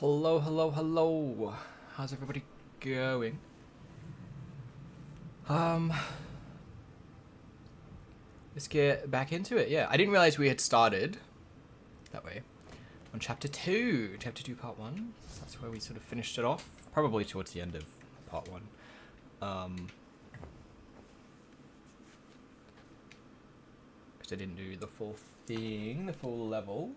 Hello, hello, hello. How's everybody going? Let's get back into it. Yeah, I didn't realize we had started that way on chapter 2. Chapter 2, part 1. That's where we sort of finished it off. Probably towards the end of part 1. Because I didn't do the full thing, the full level.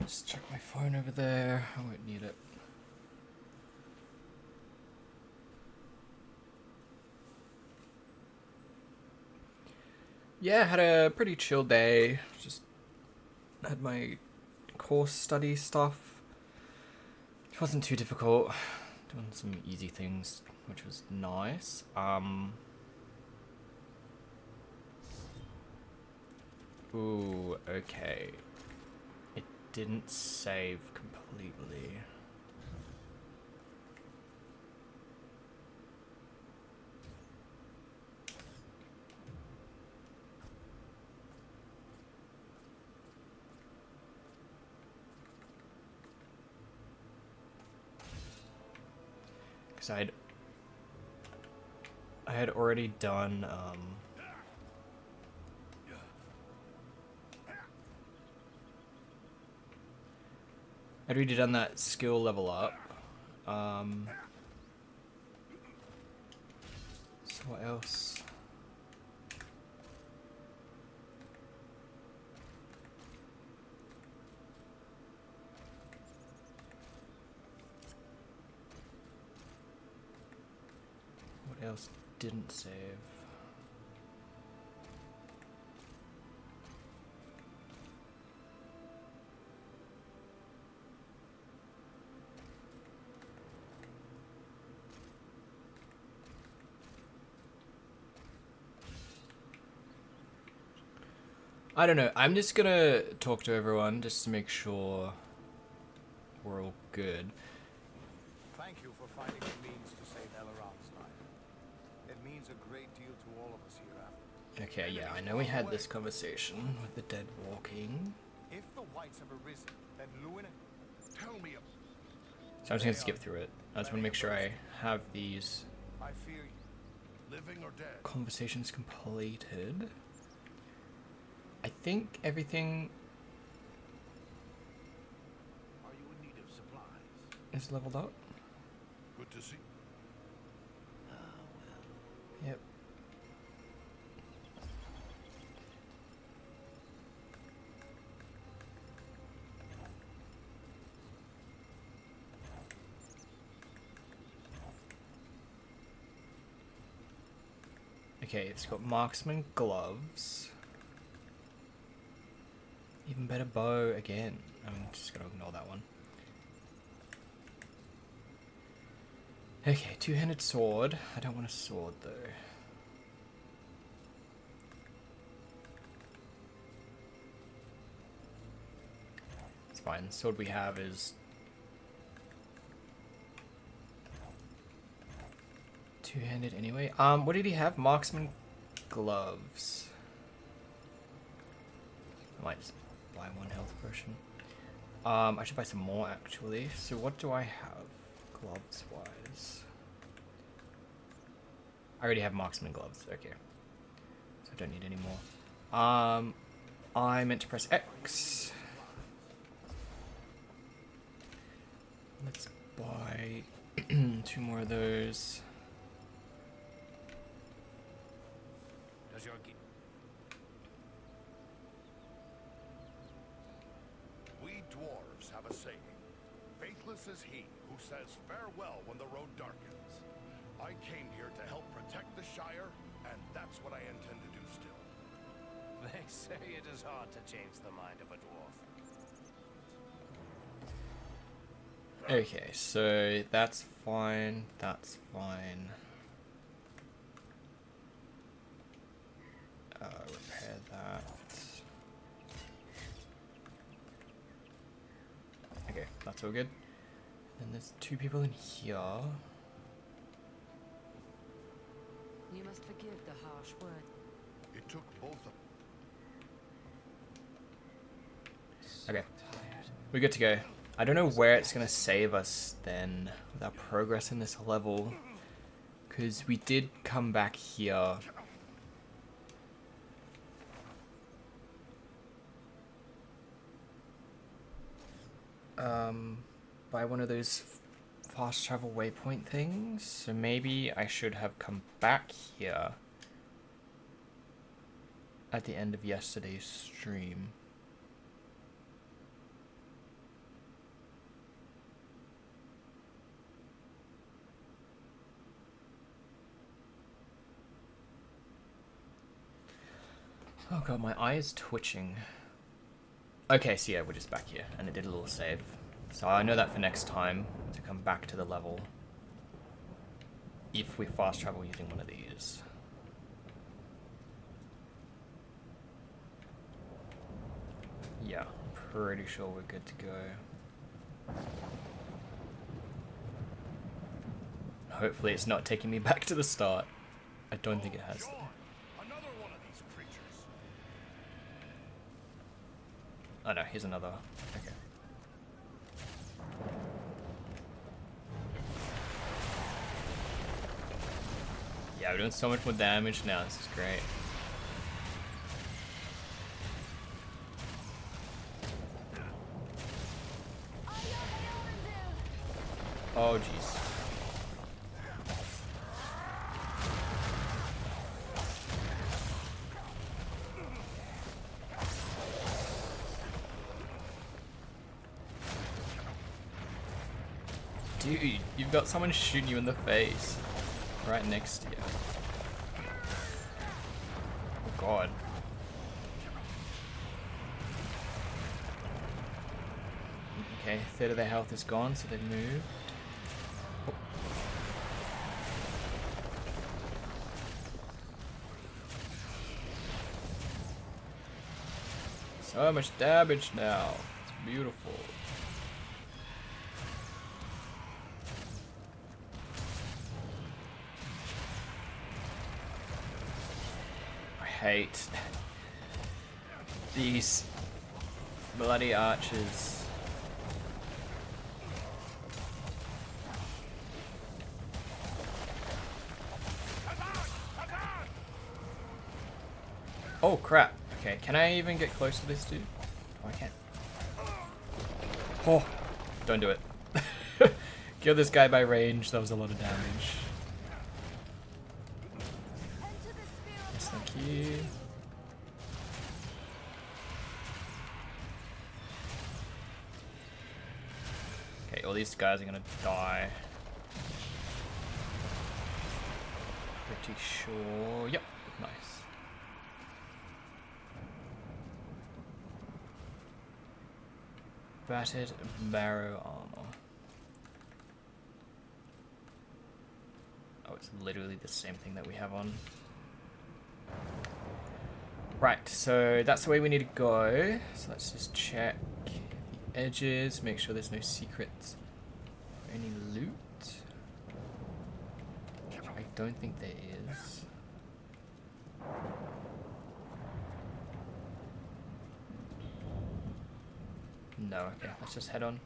Just check my phone over there. I won't need it. Yeah, had a pretty chill day. Just had my course study stuff. It wasn't too difficult. Doing some easy things, which was nice. Ooh, okay. It didn't save completely. Because I had already done I'd already done that skill level up. So what else? What else didn't save? I don't know. I'm just gonna talk to everyone just to make sure we're all good. Thank you for finding the means to save Elrond's life. It means a great deal to all of us hereafter. Okay, yeah, I know we had this conversation with the dead walking. If the Whites have arisen, then Luin... Tell me... So I'm just gonna skip through it. I just want to make sure I have these I fear you. Living or dead? conversations completed. I think everything Are you in need of supplies? is leveled up. Good to see. Oh, well. Yep. Okay, it's got marksman gloves. Even better bow again. I'm just gonna ignore that one. Okay, two-handed sword. I don't want a sword though. It's fine. The sword we have is two-handed anyway. What did he have? Marksman gloves. I might just buy one health potion. I should buy some more actually. So what do I have gloves wise? I already have marksman gloves. Okay. So I don't need any more. I meant to press X. Let's buy 2 more of those. Does your... We dwarves have a saying. Faithless is he who says farewell when the road darkens. I came here to help protect the Shire, and that's what I intend to do still. They say it is hard to change the mind of a dwarf. Okay, so that's fine. That's fine. Repair that. Okay, that's all good. Then there's 2 people in here. You must forgive the harsh word. It took both of... Okay. Tired. We're good to go. I don't know where it's going to save us then with our progress in this level. Because we did come back here. By one of those fast travel waypoint things. So maybe I should have come back here at the end of yesterday's stream. Oh god, my eye is twitching. Okay, so yeah, we're just back here, and it did a little save. So I know that for next time, to come back to the level, if we fast travel using one of these. Yeah, pretty sure we're good to go. Hopefully it's not taking me back to the start. I don't think it has. Another one of these creatures. Oh no, here's another. Okay. Yeah, we're doing so much more damage now. This is great. Oh jeez. Dude, you've got someone shooting you in the face. Right next to you. Oh god. Okay, a third of their health is gone, so they've moved. Oh. So much damage now. It's beautiful. I hate these bloody archers. Oh crap. Okay, can I even get close to this dude? Oh, I can't. Oh, don't do it. Kill this guy by range, that was a lot of damage. Yes, thank you. Okay, all these guys are gonna die. Pretty sure. Yep, nice. Battered barrow armor. Oh, it's literally the same thing that we have on. Right, so that's the way we need to go. So let's just check the edges, make sure there's no secrets or any loot. I don't think there is. No, okay, let's just head on.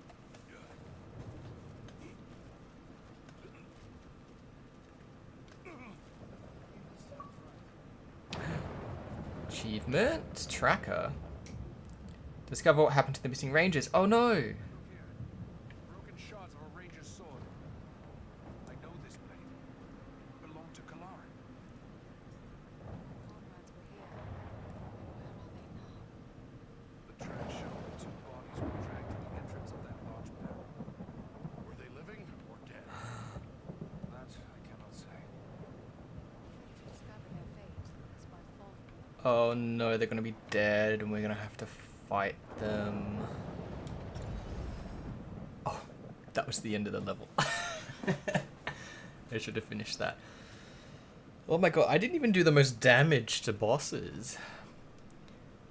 Achievement tracker. Discover what happened to the missing rangers. Oh no! Broken shards of a ranger's sword. I know this blade. It belonged to Kalara. Comrades were here. Where are they now? The track showed that two bodies were dragged to the entrance of that large barrel. Were they living or dead? That I cannot say. To discover their fate is by fault. Oh no, they're gonna be dead and we're gonna have to fight them. Oh, that was the end of the level. I should have finished that. Oh my god, I didn't even do the most damage to bosses.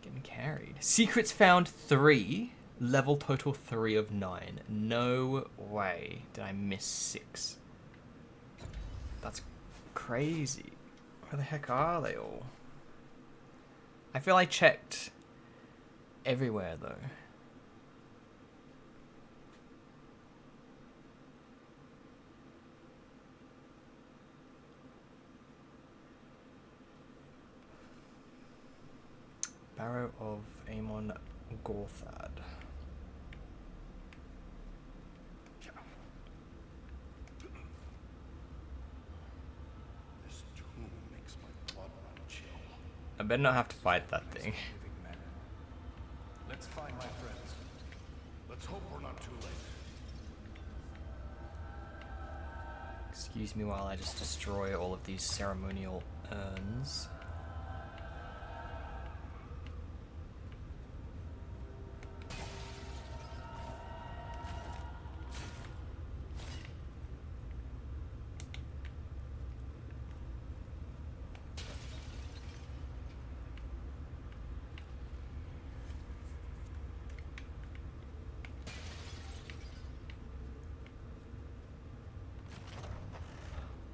Getting carried. Secrets found 3. Level total 3 of 9. No way did I miss 6. That's crazy. Where the heck are they all? I feel I checked everywhere though. Arrow of Amon Gorthad. This tomb makes my blood run chill. I better not have to fight that thing. Living men. Let's find my friends. Let's hope we're not too late. Excuse me while I just destroy all of these ceremonial urns.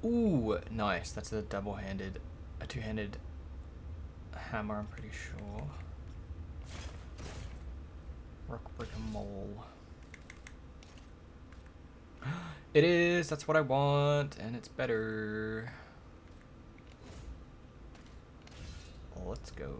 Ooh, nice. That's a two-handed hammer, I'm pretty sure. Rock, brick, and mole. It is! That's what I want, and it's better. Let's go.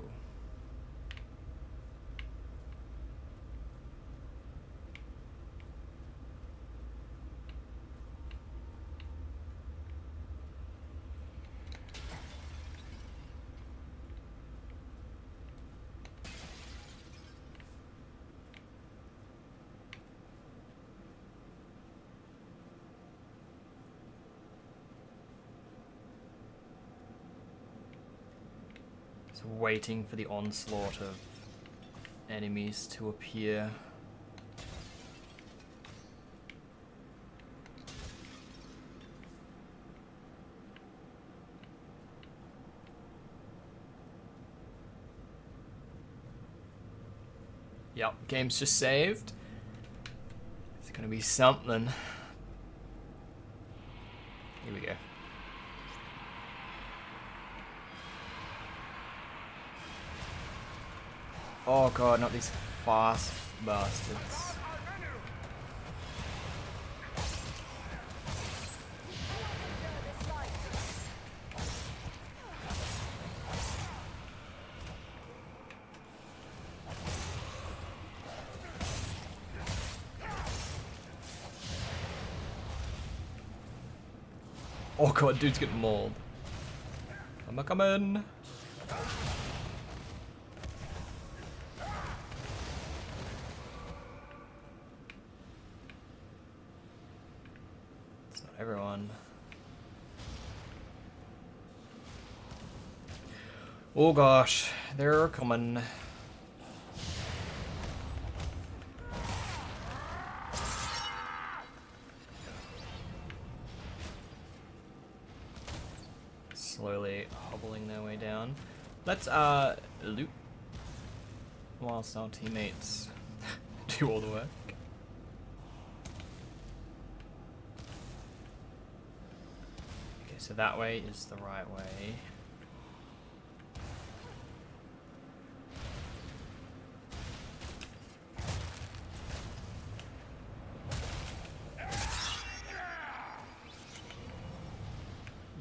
Waiting for the onslaught of enemies to appear. Yep, game's just saved. It's gonna be something. Here we go. Oh god, not these fast bastards. Oh god, dude's getting mauled. I'm coming. Everyone. Oh gosh, they're coming. Slowly hobbling their way down. Let's loot whilst our teammates do all the work. So that way is the right way.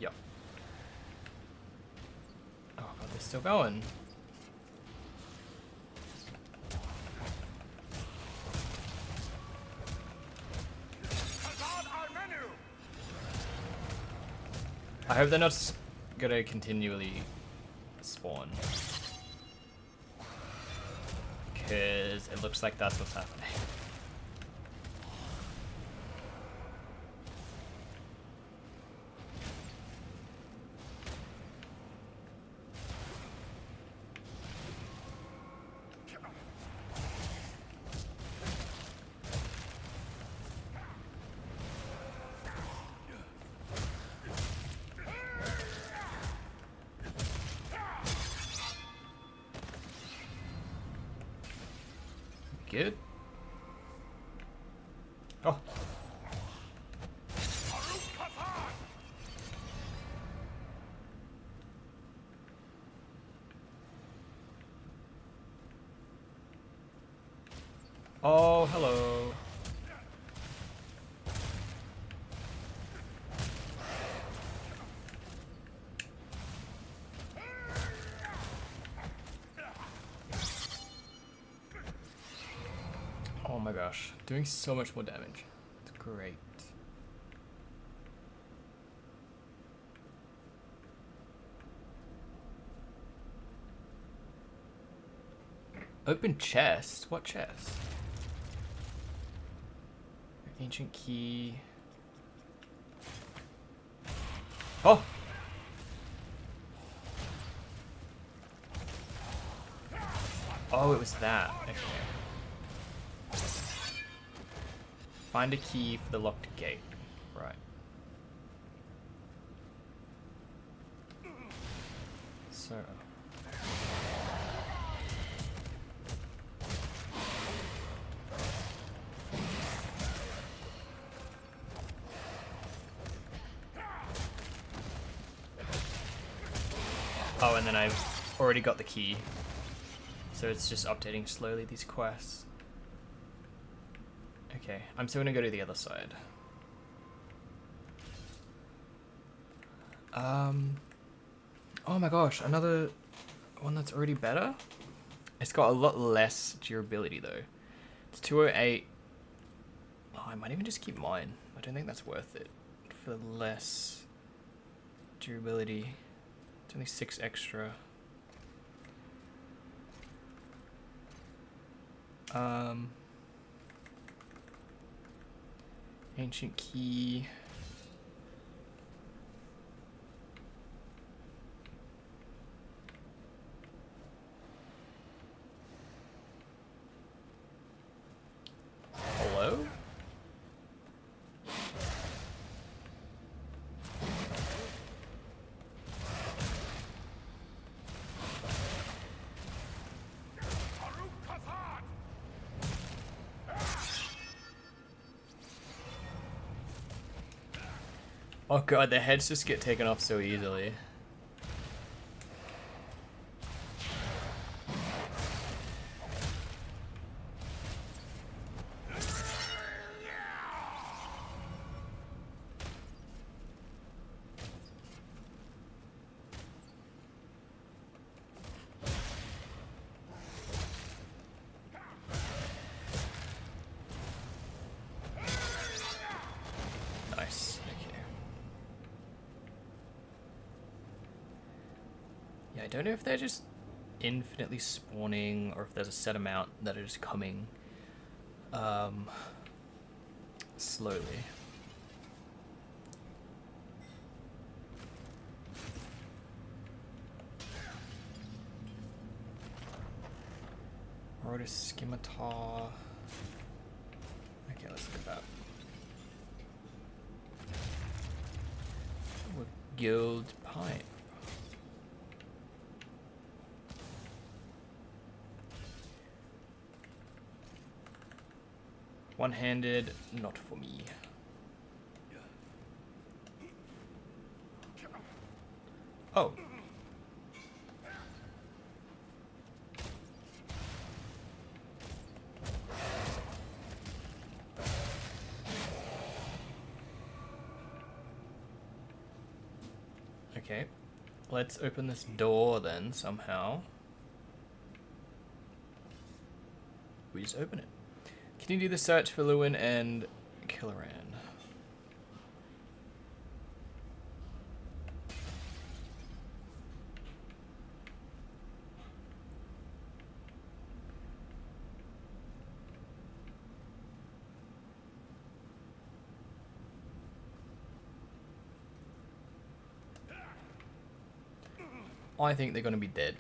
Yep. Oh god, they're still going. I hope they're not gonna continually spawn. Because it looks like that's what's happening. Good. Oh. Oh, hello. Oh my gosh, doing so much more damage. It's great. Open chest? What chest? Ancient key. Oh! Oh, it was that. Okay. Find a key for the locked gate. Right. So. Oh, and then I've already got the key. So it's just updating slowly, these quests. Okay, I'm still gonna go to the other side. Oh my gosh, another one that's already better? It's got a lot less durability though. It's 208. Oh, I might even just keep mine. I don't think that's worth it for less durability. It's only 6 extra. Ancient key. Hello? Oh god, their heads just get taken off so easily. Nice, okay. Yeah, I don't know if they're just infinitely spawning or if there's a set amount that are just coming slowly. Rhoda scimitar. Okay, let's look at that. With guild pipe. One-handed, not for me. Oh. Okay. Let's open this door then somehow. We just open it. Can you do the search for Lewin and Killaran? I think they're going to be dead.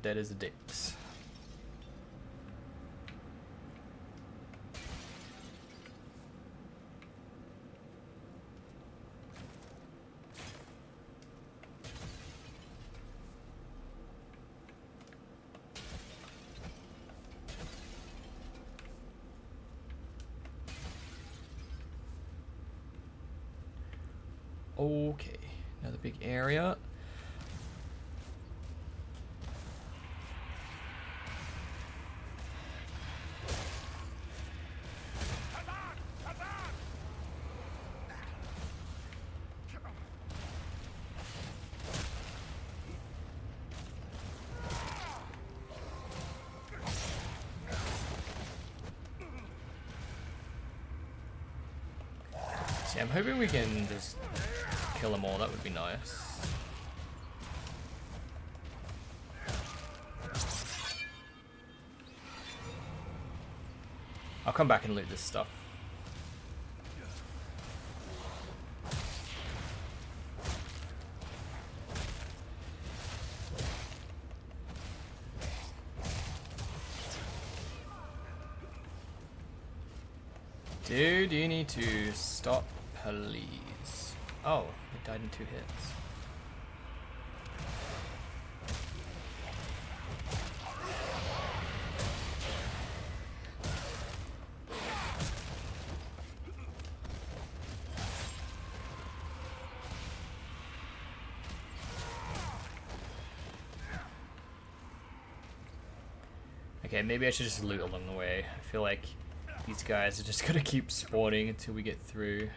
Dead as a dicks. Okay, another big area. See, I'm hoping we can just kill them all. That would be nice. I'll come back and loot this stuff. Dude, you need to stop, please. Oh, it died in 2 hits. Okay, maybe I should just loot along the way. I feel like these guys are just gonna keep spawning until we get through.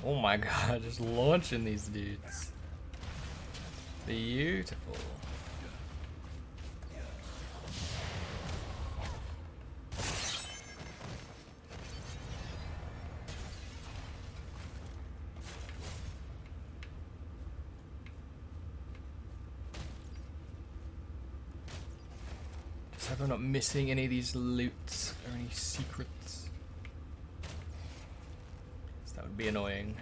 Oh my god, just launching these dudes. Beautiful. Just hope I'm not missing any of these loots or any secrets. That would be annoying.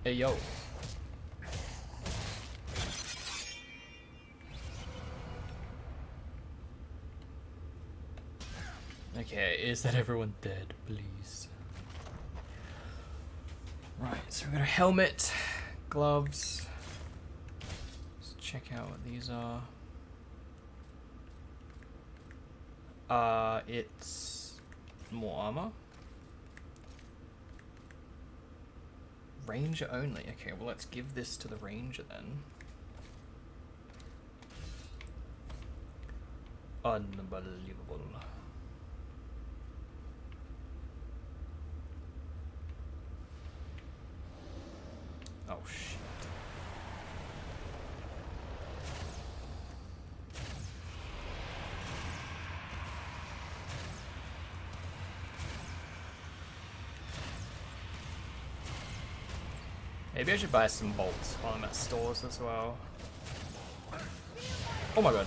Hey yo. Okay, is that everyone dead, please? Right, so we've got a helmet, gloves. Check out what these are. It's more armor. Ranger only. Okay, well let's give this to the ranger then. Unbelievable. Oh shit. Maybe I should buy some bolts while I'm at stores as well. Oh my god.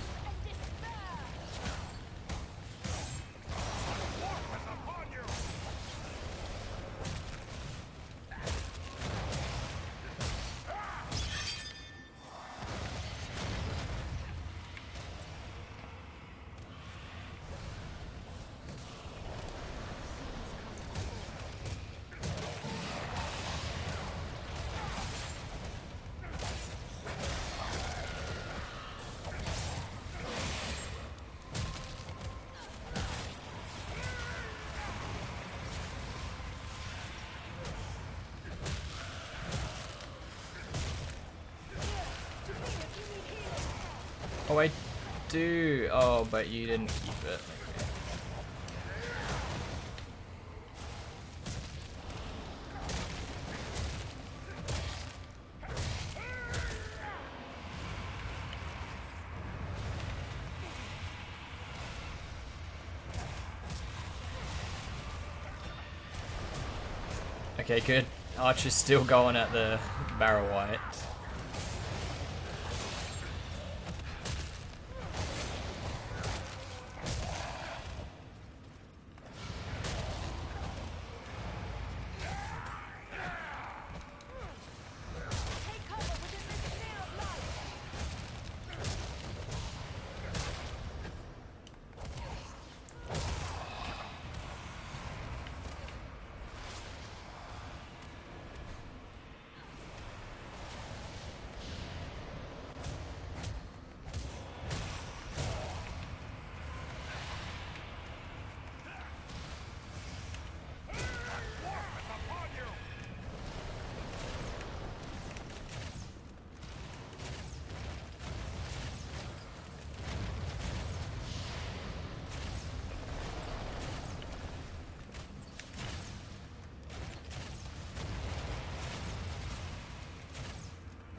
Oh, I do. Oh, but you didn't keep it. Okay, good. Archer's still going at the barrow white.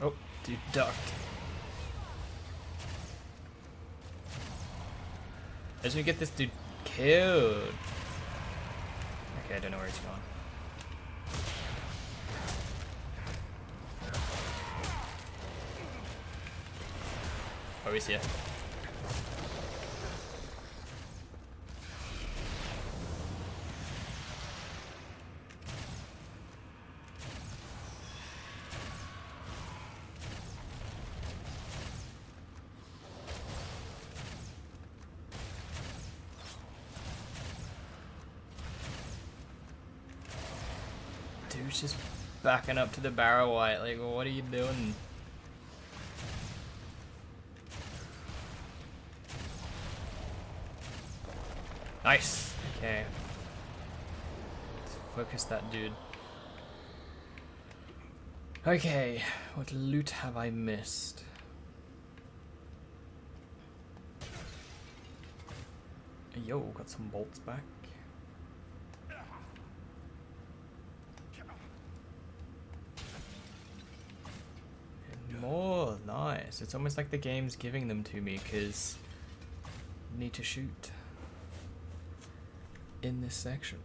Oh, dude ducked. As we get this dude killed. Okay, I don't know where he's going. Oh, he's here. Dude's just backing up to the barrow white. Like, what are you doing? Nice. Okay. Let's focus that dude. Okay, what loot have I missed? Yo, got some bolts back. And more, nice. It's almost like the game's giving them to me because I need to shoot in this section.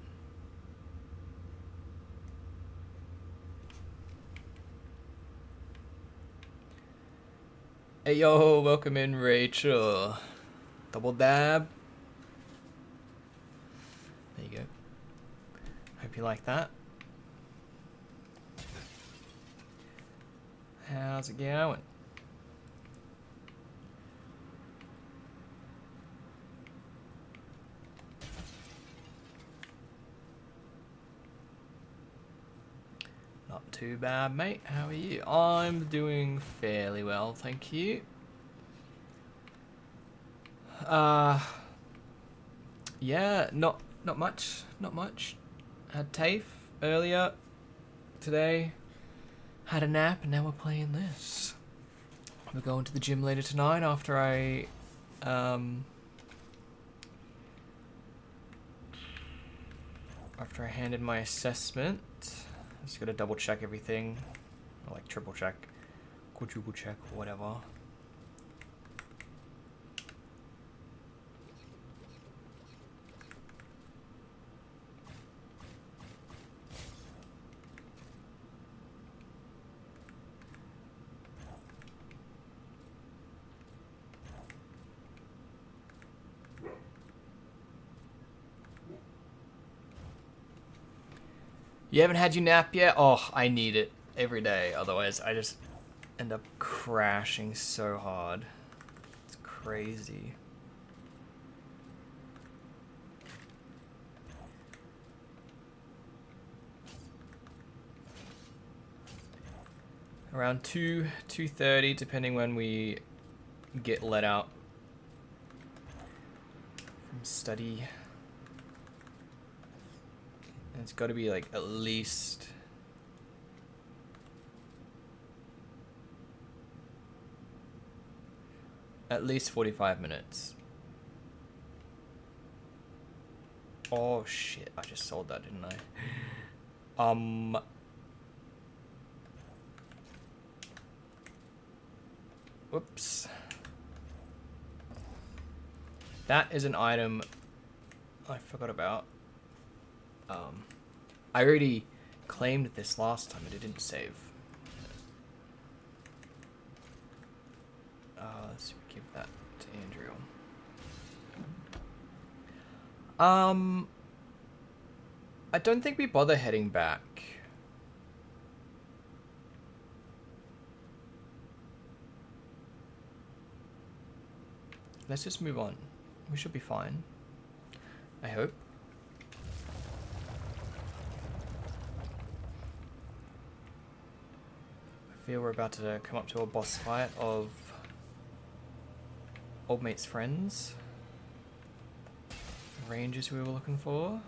Hey yo, welcome in Rachel. Double dab. There you go. Hope you like that. How's it going? Not too bad, mate. How are you? I'm doing fairly well, thank you. Yeah, not much. Had TAFE earlier today. Had a nap, and now we're playing this. We're going to the gym later tonight after I handed my assessment. Just gotta double check everything, or like triple check, quadruple check, whatever. You haven't had your nap yet? Oh, I need it every day. Otherwise, I just end up crashing so hard. It's crazy. Around 2:30, depending when we get let out from study. And it's got to be like at least at least 45 minutes. Oh shit, I just sold that, didn't I? Whoops. That is an item I forgot about. I already claimed this last time, but it didn't save. Let's give that to Andrew. I don't think we bother heading back. Let's just move on. We should be fine. I hope. I feel we're about to come up to a boss fight of old mate's friends. The rangers we were looking for.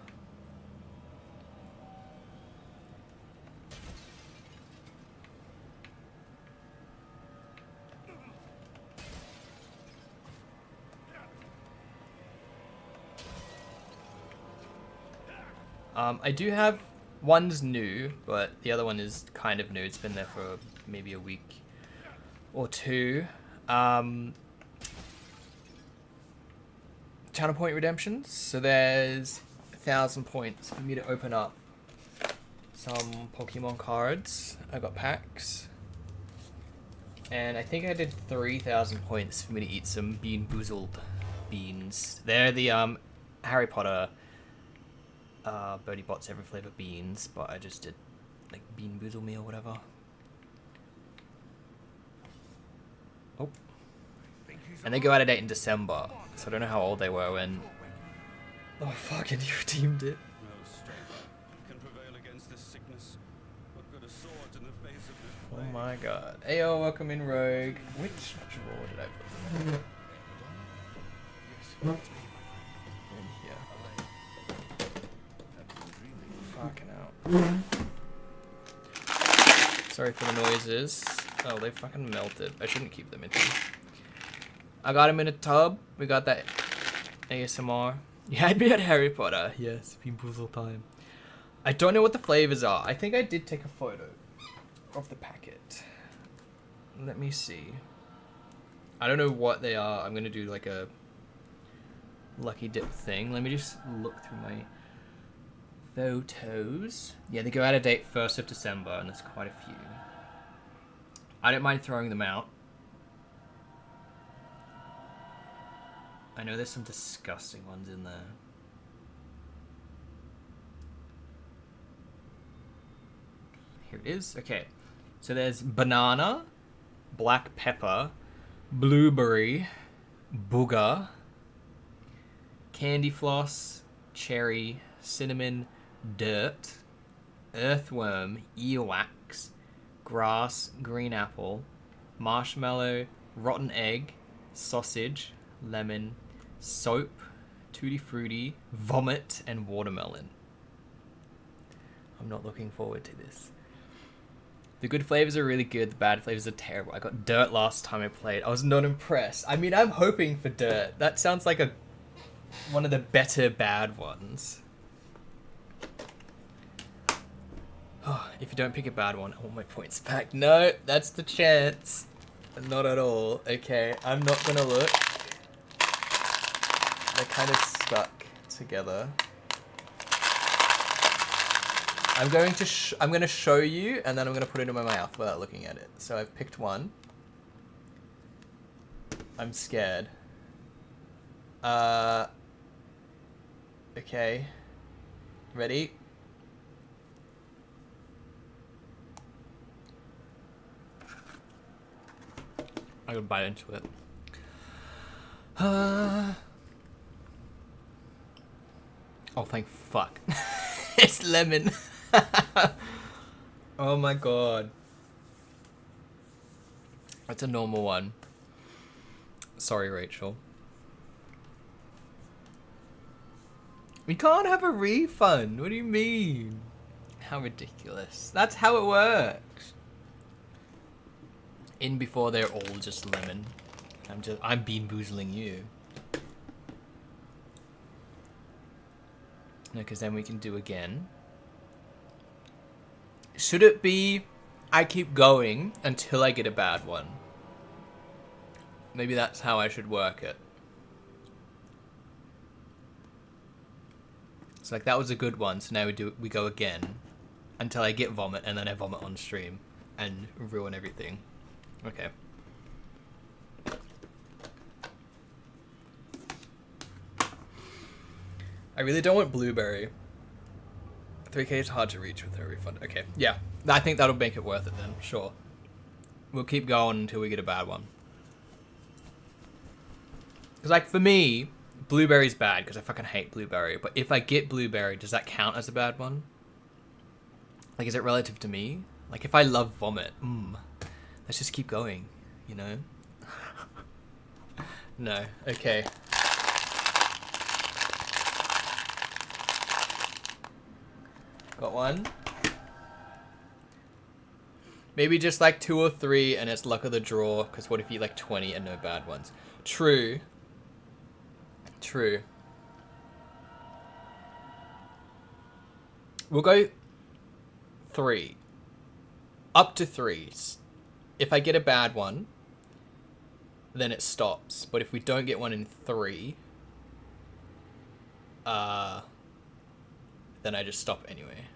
I do have, one's new, but the other one is kind of new. It's been there for maybe a week. or 2. Channel point redemptions. So there's 1,000 points for me to open up some Pokemon cards. I got packs. And I think I did 3,000 points for me to eat some Bean Boozled beans. They're the Harry Potter Birdie Bots every flavor beans, but I just did like Bean Boozle me or whatever. Oh. And they go out of date in December, so I don't know how old they were when... Oh, fucking you redeemed it. No strength can prevail against this sickness. What good a sword in the face of this Oh plague? my god. Ayo, welcome in, Rogue. Which drawer did I put them in? In here. Fucking out. Sorry for the noises. Oh, they fucking melted. I shouldn't keep them in here. I got him in a tub. We got that ASMR. You had me at Harry Potter. Yes, Bean Boozle time. I don't know what the flavors are. I think I did take a photo of the packet. Let me see. I don't know what they are. I'm gonna do like a lucky dip thing. Let me just look through my photos. Yeah, they go out of date 1st of December, and there's quite a few. I don't mind throwing them out. I know there's some disgusting ones in there. Here it is. Okay. So there's banana, black pepper, blueberry, booger, candy floss, cherry, cinnamon, dirt, earthworm, earwax, grass, green apple, marshmallow, rotten egg, sausage, lemon, soap, tutti frutti, vomit, and watermelon. I'm not looking forward to this. The good flavors are really good, the bad flavors are terrible. I got dirt last time I played. I was not impressed. I mean, I'm hoping for dirt. That sounds like one of the better bad ones. Oh, if you don't pick a bad one, I want my points back. No, that's the chance. Not at all. Okay, I'm not gonna look. They're kind of stuck together. I'm going to show you, and then I'm going to put it in my mouth without looking at it. So I've picked one. I'm scared. Okay. Ready? I'm gonna bite into it. Oh, thank fuck. It's lemon. Oh my god. That's a normal one. Sorry, Rachel. We can't have a refund. What do you mean? How ridiculous. That's how it works. In before they're all just lemon. I'm bean boozling you. No, because then we can do again. Should it be I keep going until I get a bad one? Maybe that's how I should work it. It's like that was a good one, so now we go again until I get vomit, and then I vomit on stream and ruin everything. Okay. I really don't want blueberry. 3K is hard to reach with a refund. Okay, yeah. I think that'll make it worth it then, sure. We'll keep going until we get a bad one. Because, like, for me, blueberry's bad because I fucking hate blueberry. But if I get blueberry, does that count as a bad one? Like, is it relative to me? Like, if I love vomit, let's just keep going, you know? No, okay. Got one. Maybe just like 2 or 3 and it's luck of the draw, because what if you like 20 and no bad ones? True. True. We'll go 3. Up to 3s. If I get a bad one, then it stops. But if we don't get one in 3, then I just stop anyway.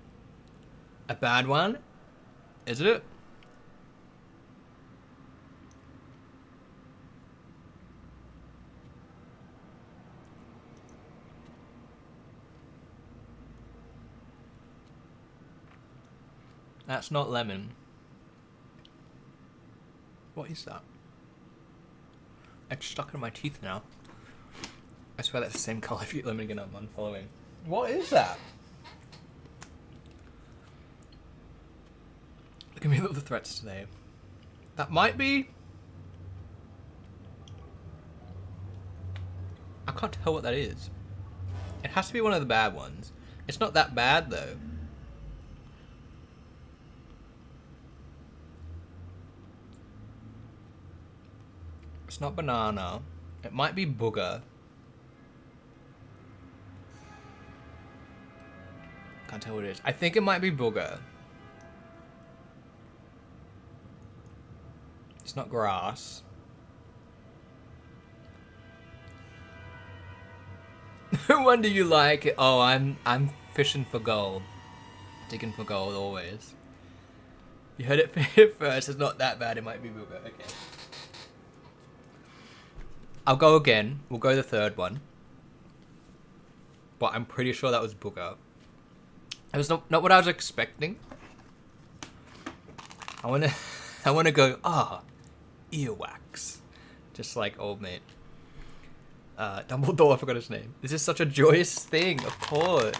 A bad one? Is it? That's not lemon. What is that? It's stuck in my teeth now. I swear that's the same colour if you let me again, I'm unfollowing. What is that? Look at me with the threats today. That might be... I can't tell what that is. It has to be one of the bad ones. It's not that bad though. It's not banana. It might be booger. Can't tell what it is. I think it might be booger. It's not grass. No wonder you like it. Oh, I'm fishing for gold. Digging for gold always. You heard it here first. It's not that bad. It might be booger. Okay. I'll go again. We'll go the third one. But I'm pretty sure that was booger. It was not what I was expecting. I wanna go, earwax. Just like old mate. Dumbledore, I forgot his name. This is such a joyous thing, of course.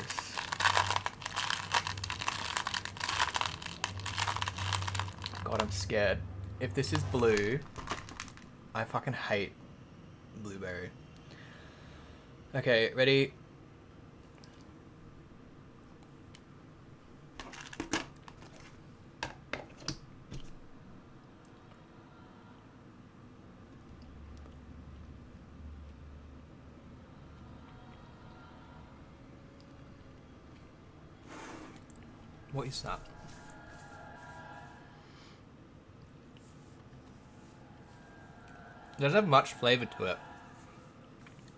God, I'm scared. If this is blue, I fucking hate blueberry. Okay, ready? What is that? It doesn't have much flavor to it.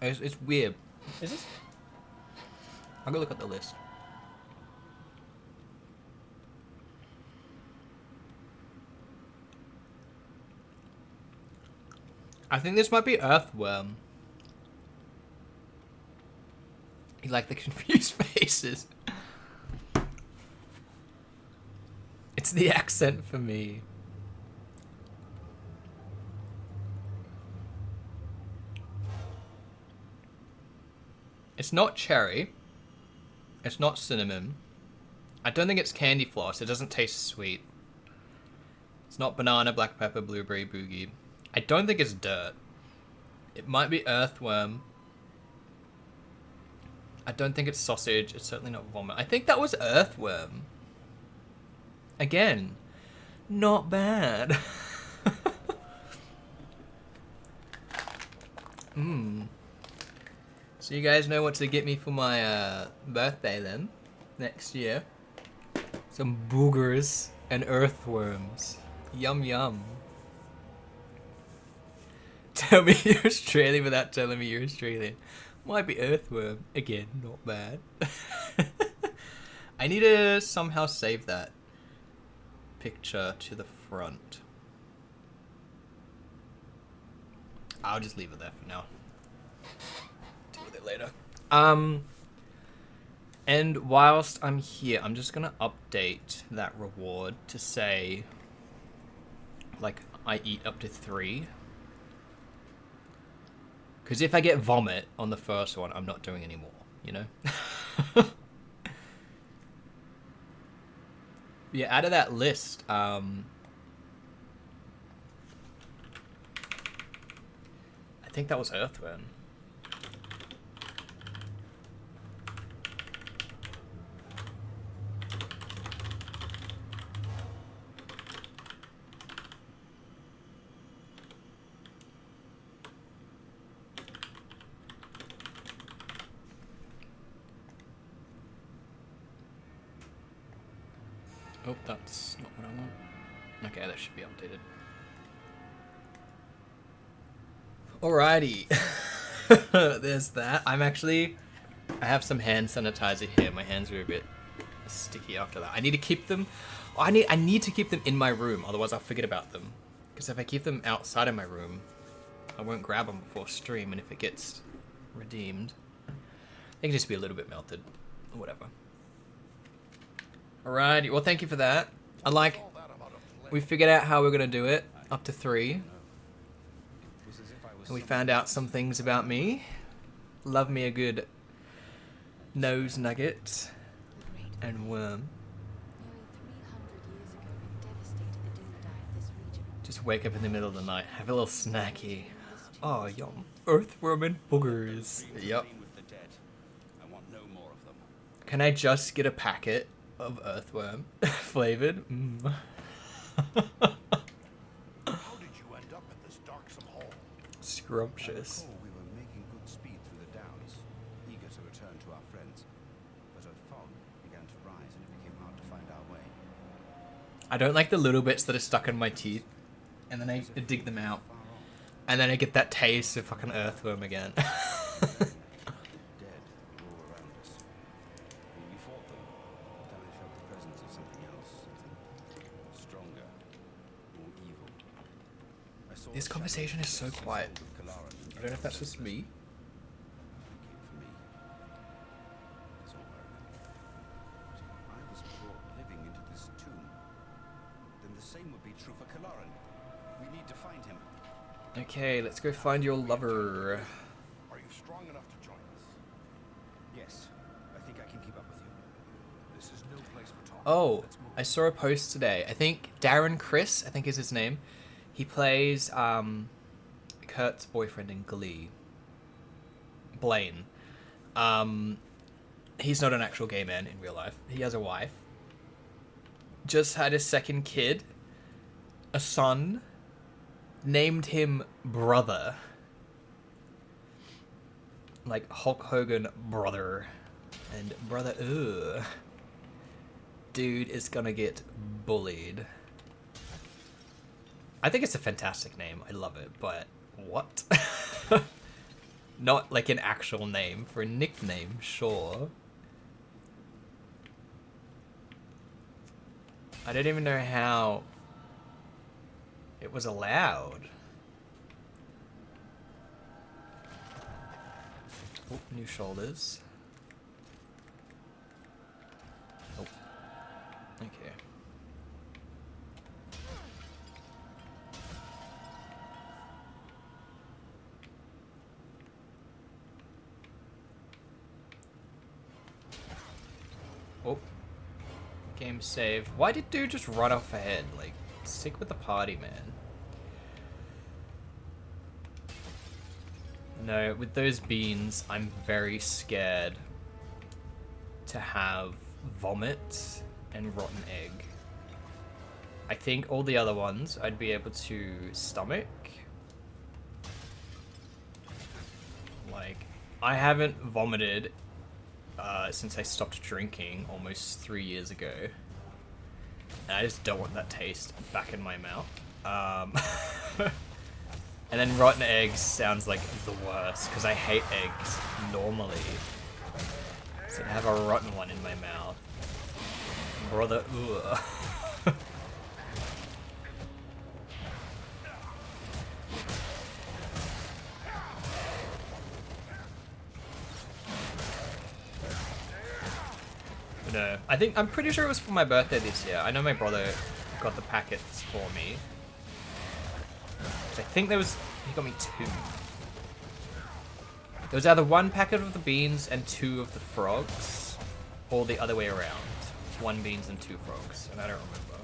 It's weird. Is this? I'll go look at the list. I think this might be earthworm. You like the confused faces. It's the accent for me. It's not cherry. It's not cinnamon. I don't think it's candy floss. It doesn't taste sweet. It's not banana, black pepper, blueberry, boogie. I don't think it's dirt. It might be earthworm. I don't think it's sausage. It's certainly not vomit. I think that was earthworm. Again, not bad. So you guys know what to get me for my birthday then, next year. Some boogers and earthworms. Yum yum. Tell me you're Australian without telling me you're Australian. Might be earthworm. Again, not bad. I need to somehow save that picture to the front. I'll just leave it there for now. Deal with it later. And whilst I'm here, I'm just gonna update that reward to say, like, I eat up to 3. Because if I get vomit on the first one, I'm not doing any more, you know? Yeah, out of that list, I think that was earthworm. Oh, that's not what I want. Okay, that should be updated. Alrighty. There's that. I have some hand sanitizer here. My hands are a bit sticky after that. I need to keep them. I need to keep them in my room, otherwise I'll forget about them. Because if I keep them outside of my room, I won't grab them before stream, and if it gets redeemed, they can just be a little bit melted, or whatever. Alrighty. Well, thank you for that. We figured out how we're gonna do it up to 3. And we found out some things about me. Love me a good nose nugget and worm. Just wake up in the middle of the night, have a little snacky. Oh, yum. Earthworm and boogers. Yep. Can I just get a packet of earthworm flavored? Mm. Scrumptious. We were making good speed through the downs, eager to return to our friends, but a fog began to rise and it became hard to find our way. I don't like the little bits that are stuck in my teeth, and then I dig them out, and then I get that taste of fucking earthworm again. Dead were all around us. We fought them, but then I felt the presence of something else, something stronger, more evil. This conversation is so quiet. I don't know if that's just me. I was brought living into this tomb. Then the same would be true for Kalaran. We need to find him. Okay, let's go find your lover. Are you strong enough to join us? Yes, I think I can keep up with you. This is no place for talk. Oh, Let's move. I saw a post today. I think Darren Criss, I think is his name. He plays Kurt's boyfriend in Glee. Blaine. He's not an actual gay man in real life. He has a wife. Just had his second kid. A son. Named him Brother. Like Hulk Hogan brother. And brother, ugh. Dude is gonna get bullied. I think it's a fantastic name. I love it, but what? Not like an actual name. For a nickname, sure. I don't even know how it was allowed. Oh, new shoulders. Oh. Okay. Oh. Game save. Why did dude just run off ahead? Like, stick with the party, man. No, with those beans, I'm very scared to have vomit and rotten egg. I think all the other ones I'd be able to stomach. Like, I haven't vomited since I stopped drinking almost 3 years ago. And I just don't want that taste back in my mouth. And then rotten eggs sounds like the worst, because I hate eggs normally. So to have a rotten one in my mouth. Brother, ugh. No, I'm pretty sure it was for my birthday this year. I know my brother got the packets for me. I think he got me 2. There was either 1 packet of the beans and 2 of the frogs, or the other way around. 1 beans and 2 frogs, and I don't remember.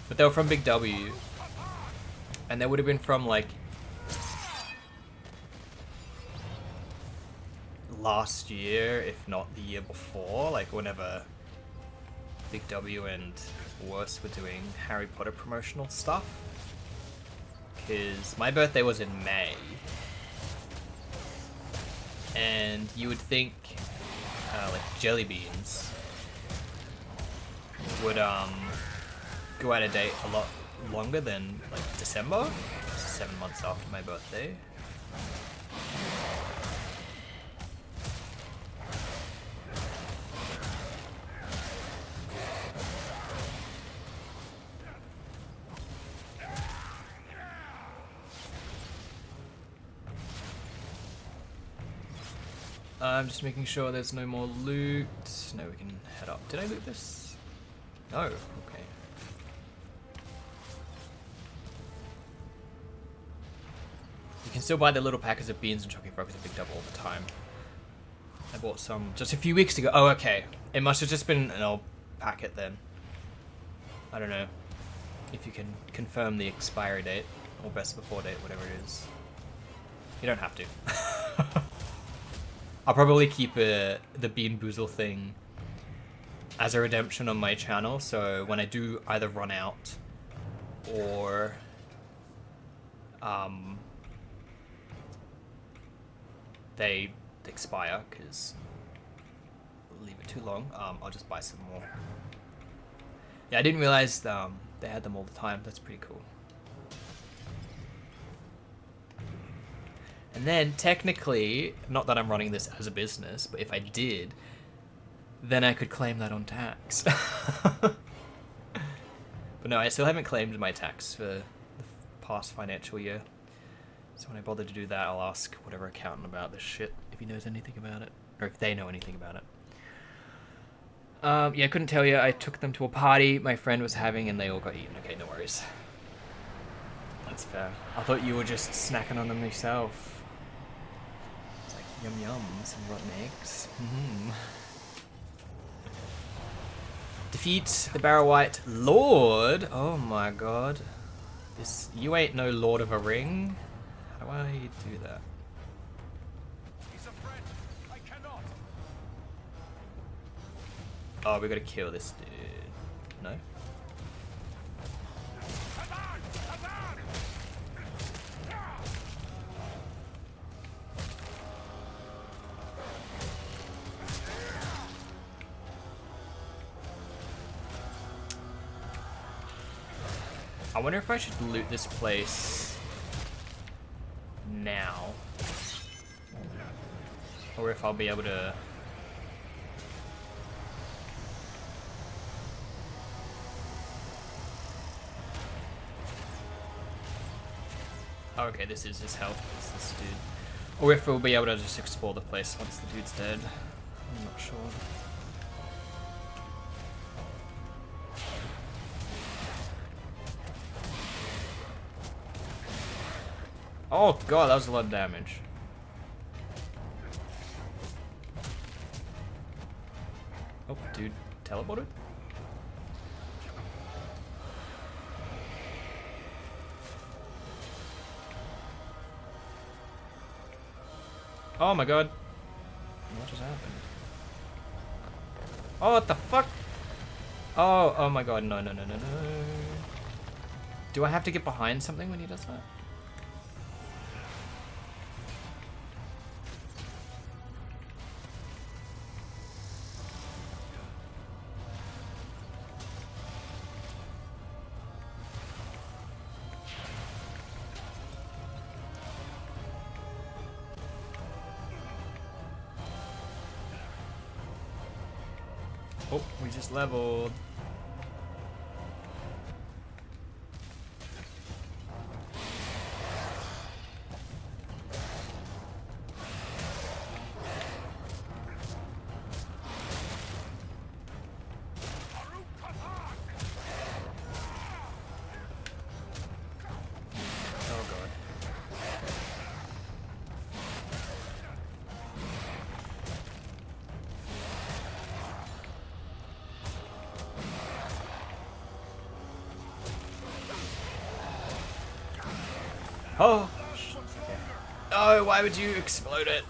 But they were from Big W, and they would have been from like last year, if not the year before, like whenever Big W and Worse were doing Harry Potter promotional stuff. Because my birthday was in May, and you would think like jelly beans would go out of date a lot longer than like December. 7 months after my birthday. I'm just making sure there's no more loot. No, we can head up. Did I loot this? No. Okay. You can still buy the little packets of beans and chocolate frogs at Big Double all the time. I bought some just a few weeks ago. Oh, okay. It must have just been an old packet then. I don't know if you can confirm the expiry date or best before date, whatever it is. You don't have to. I'll probably keep the Bean Boozle thing as a redemption on my channel, so when I do either run out or they expire, because leave it too long, I'll just buy some more. Yeah, I didn't realize they had them all the time. That's pretty cool. And then, technically, not that I'm running this as a business, but if I did, then I could claim that on tax. But no, I still haven't claimed my tax for the past financial year. So when I bother to do that, I'll ask whatever accountant about this shit, if he knows anything about it. Or if they know anything about it. Yeah, I couldn't tell you. I took them to a party my friend was having, and they all got eaten. Okay, no worries. That's fair. I thought you were just snacking on them yourself. Yum yum, some rotten eggs. Defeat the Barrow White Lord. Oh my god. You ain't no Lord of a Ring. How do I do that? He's a friend. I cannot. Oh, we gotta kill this dude. No? I wonder if I should loot this place now, or if I'll be able to. Oh, okay, this is his health. It's this dude. Or if we'll be able to just explore the place once the dude's dead. I'm not sure. Oh god, that was a lot of damage. Oh, dude, teleported? Oh my god. What just happened? Oh, what the fuck? Oh my god, no. Do I have to get behind something when he does that? Oh, we just leveled. Oh god. Oh! Okay. Oh, why would you explode it?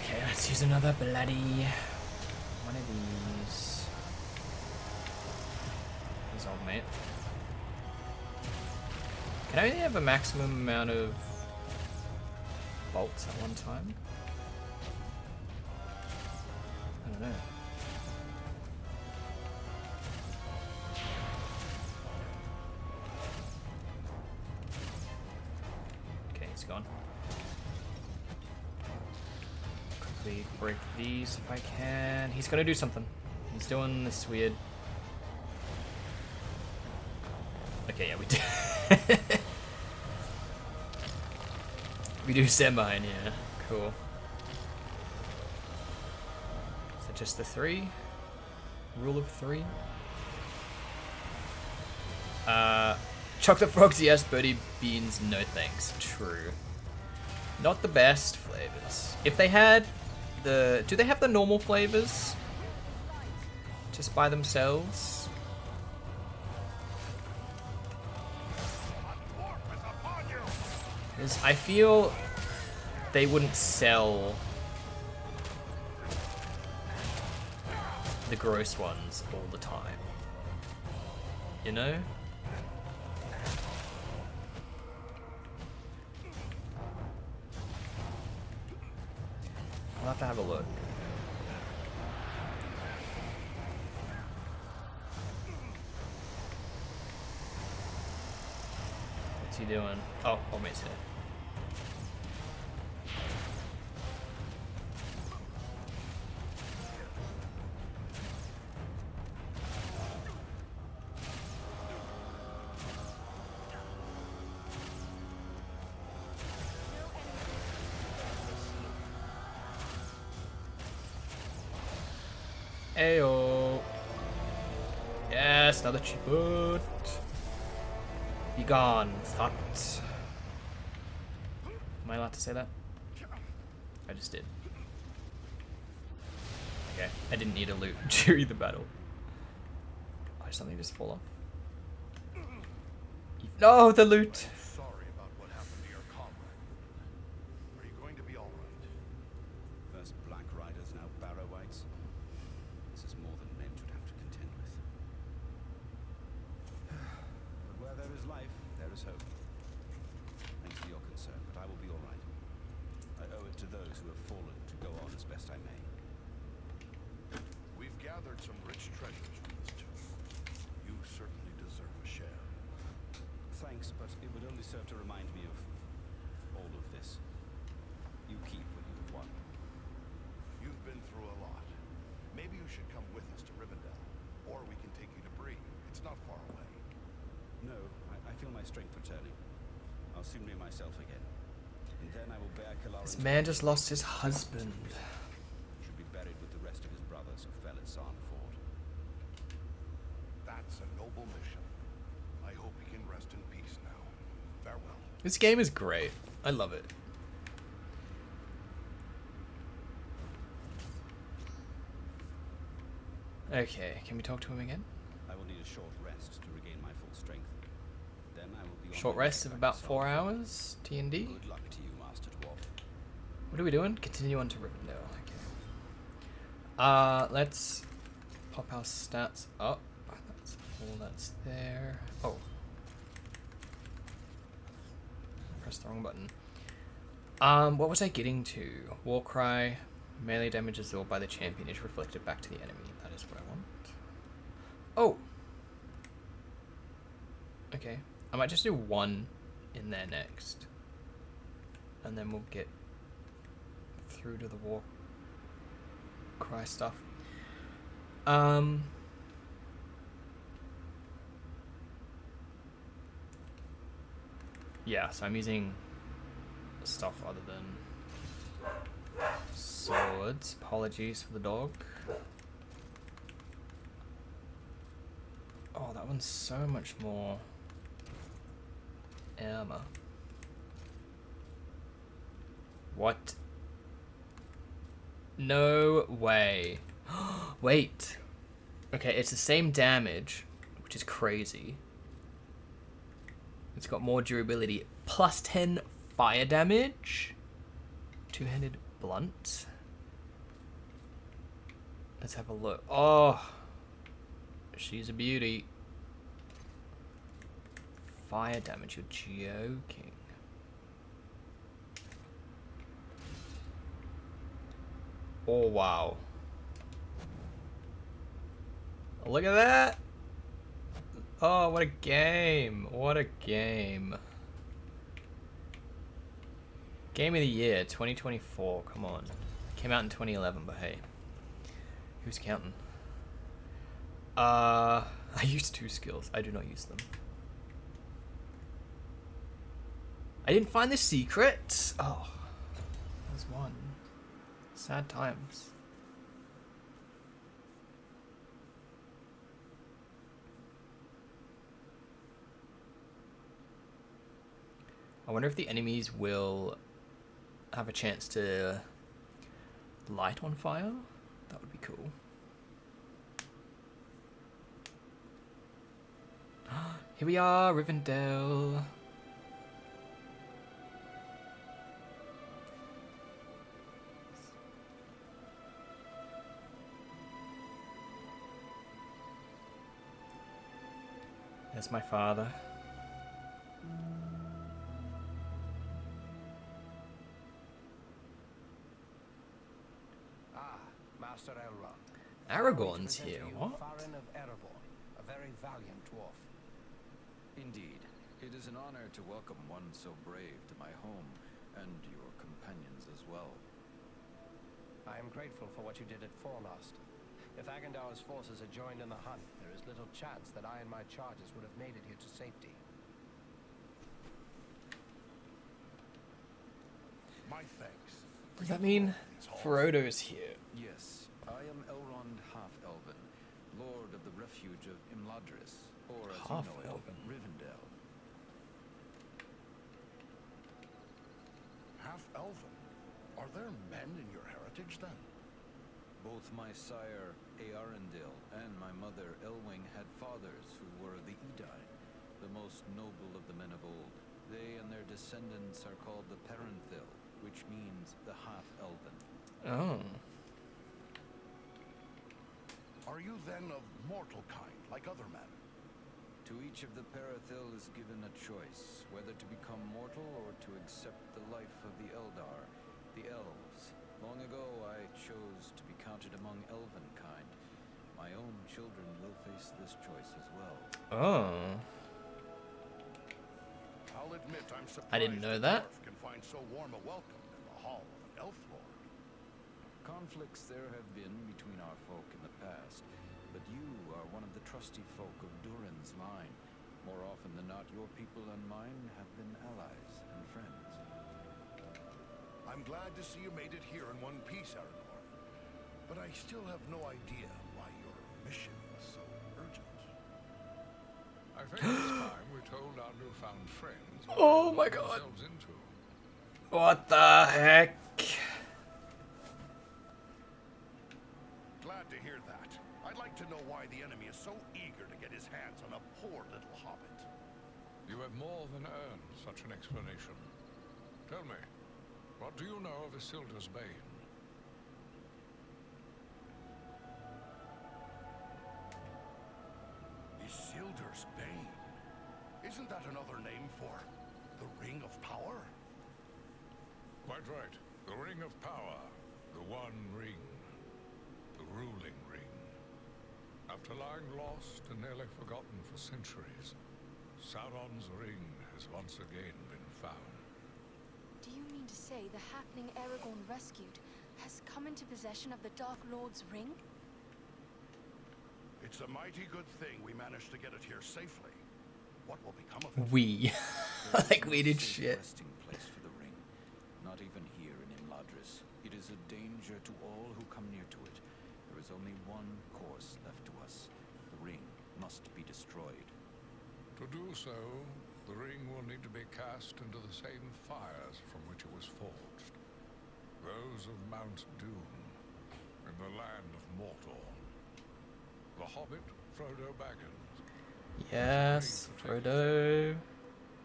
Okay, let's use another bloody one of these. He's old, mate. Can I only have a maximum amount of bolts at one time? I don't know. gone. Quickly break these if I can. He's gonna do something. He's doing this weird. Okay, yeah, we do. We do stand behind, yeah. Cool. So just the 3? Rule of 3? Chocolate frogs, yes. Birdie beans, no thanks. True. Not the best flavors. If they had the... Do they have the normal flavors? Just by themselves? Because I feel they wouldn't sell the gross ones all the time. You know? I'll have to have a look. What's he doing? Oh, almost hit. Ayo. Yes, another chibut. Be gone, thought. Am I allowed to say that? I just did. Okay, I didn't need a loot during the battle. Oh, something just fall off. No, the loot. Sorry about what happened to your comrade. Are you going to be all right? First Black Riders, now Barrow-wites. This is more than men should have to contend with. But where there is life, there is hope. Thanks for your concern, but I will be all right. I owe it to those who have fallen to go on as best I may. We've gathered some rich treasures from this tomb. You certainly deserve a share. Thanks, but it would only serve to remind me of all of this. You keep what you have won. You've been through a lot. Maybe you should come with us to Rivendell, or we can take you to Bree. It's not far away. No, I feel my strength returning. I'll soon be myself again. And then I will bear Kalaran's... This man just lost his husband. Should be buried with the rest of his brothers who fell at Sarnford. That's a noble mission. I hope he can rest in peace now. Farewell. This game is great. I love it. Okay, can we talk to him again? I will need a short rest to regain my full strength. Then I will be on Short my way rest of back about to 4 Sarnford. hours. T&D. Good luck to you, Master Dwarf. What are we doing? Continue on to Rivendell. Okay. Let's pop our stats up. That's all that's there. Oh. Press the wrong button. What was I getting to? Warcry. Melee damage absorbed by the champion is reflected back to the enemy. That is what I want. Oh. Okay. I might just do 1 in there next. And then we'll get through to the Warcry stuff. Yeah, so I'm using stuff other than swords. Apologies for the dog. Oh, that one's so much more armor. What? No way. Wait. Okay, it's the same damage, which is crazy. It's got more durability. Plus 10 fire damage. Two-handed blunt. Let's have a look. Oh. She's a beauty. Fire damage, you're joking. Oh, wow. Look at that. Oh, what a game. What a game. Game of the Year 2024. Come on. Came out in 2011, but hey. Who's counting? I use 2 skills. I do not use them. I didn't find the secret. Oh. There's one. Sad times. I wonder if the enemies will have a chance to light on fire. That would be cool. Here we are, Rivendell. There's my father. Master Elrond. Aragorn's here. What? Farin of Erebor, a very valiant dwarf. Indeed. It is an honor to welcome one so brave to my home, and your companions as well. I am grateful for what you did at Forlost. If Agandar's forces had joined in the hunt, there is little chance that I and my charges would have made it here to safety. My thanks. Does that mean Frodo's here? Yes, I am Elrond Half-Elven, Lord of the Refuge of Imladris, or as you know it, Half-Elven. Rivendell. Half-elven? Are there men in your heritage then? Both my sire, Earendil, and my mother, Elwing, had fathers who were the Edain, the most noble of the men of old. They and their descendants are called the Perenthil, which means the Half-Elven. Oh. Are you then of mortal kind, like other men? To each of the Perenthil is given a choice, whether to become mortal or to accept the life of the Eldar, the elves. Long ago, I chose to be counted among elven kind. My own children will face this choice as well. Oh. I'll admit I'm surprised I didn't know a that. dwarf can find so warm a welcome in the hall of an elf lord. Conflicts there have been between our folk in the past, but you are one of the trusty folk of Durin's line. More often than not, your people and mine have been allies and friends. I'm glad to see you made it here in one piece, Aragorn. But I still have no idea why your mission was so urgent. I think it's time we told our newfound friends what Oh they my got God. themselves into. What the heck? Glad to hear that. I'd like to know why the enemy is so eager to get his hands on a poor little hobbit. You have more than earned such an explanation. Tell me, what do you know of Isildur's Bane? Isildur's Bane? Isn't that another name for the Ring of Power? Quite right. The Ring of Power. The One Ring. The ruling ring. After lying lost and nearly forgotten for centuries, Sauron's ring has once again been found. Do you mean to say the happening Aragorn rescued has come into possession of the Dark Lord's ring? It's a mighty good thing we managed to get it here safely. What will become of it? We. There is Like no we did safe shit. resting place for the ring. Not even here in Imladris. It is a danger to all who come near to it. There is only one course left to us. The ring must be destroyed. To do so, the ring will need to be cast into the same fires from which it was forged. Those of Mount Doom, in the land of Mordor. The Hobbit, Frodo Baggins. Yes, Frodo.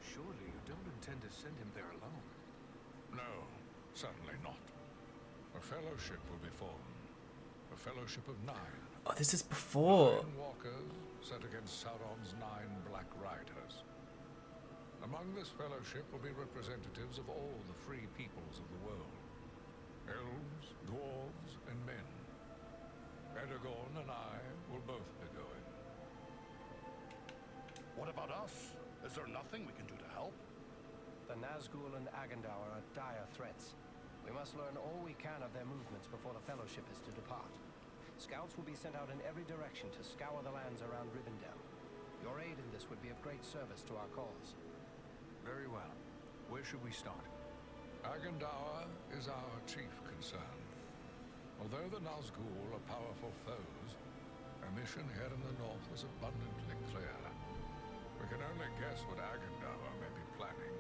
Surely you don't intend to send him there alone? No, certainly not. A fellowship will be formed. A fellowship of 9. Oh, this is before. 9 walkers set against Sauron's 9 Black Riders. Among this fellowship will be representatives of all the free peoples of the world. Elves, dwarves, and men. Aragorn and I will both be going. What about us? Is there nothing we can do to help? The Nazgul and Agandaur are dire threats. We must learn all we can of their movements before the Fellowship is to depart. Scouts will be sent out in every direction to scour the lands around Rivendell. Your aid in this would be of great service to our cause. Very well. Where should we start? Agandaur is our chief concern. Although the Nazgul are powerful foes, our mission here in the north is abundantly clear. We can only guess what Agandaur may be planning,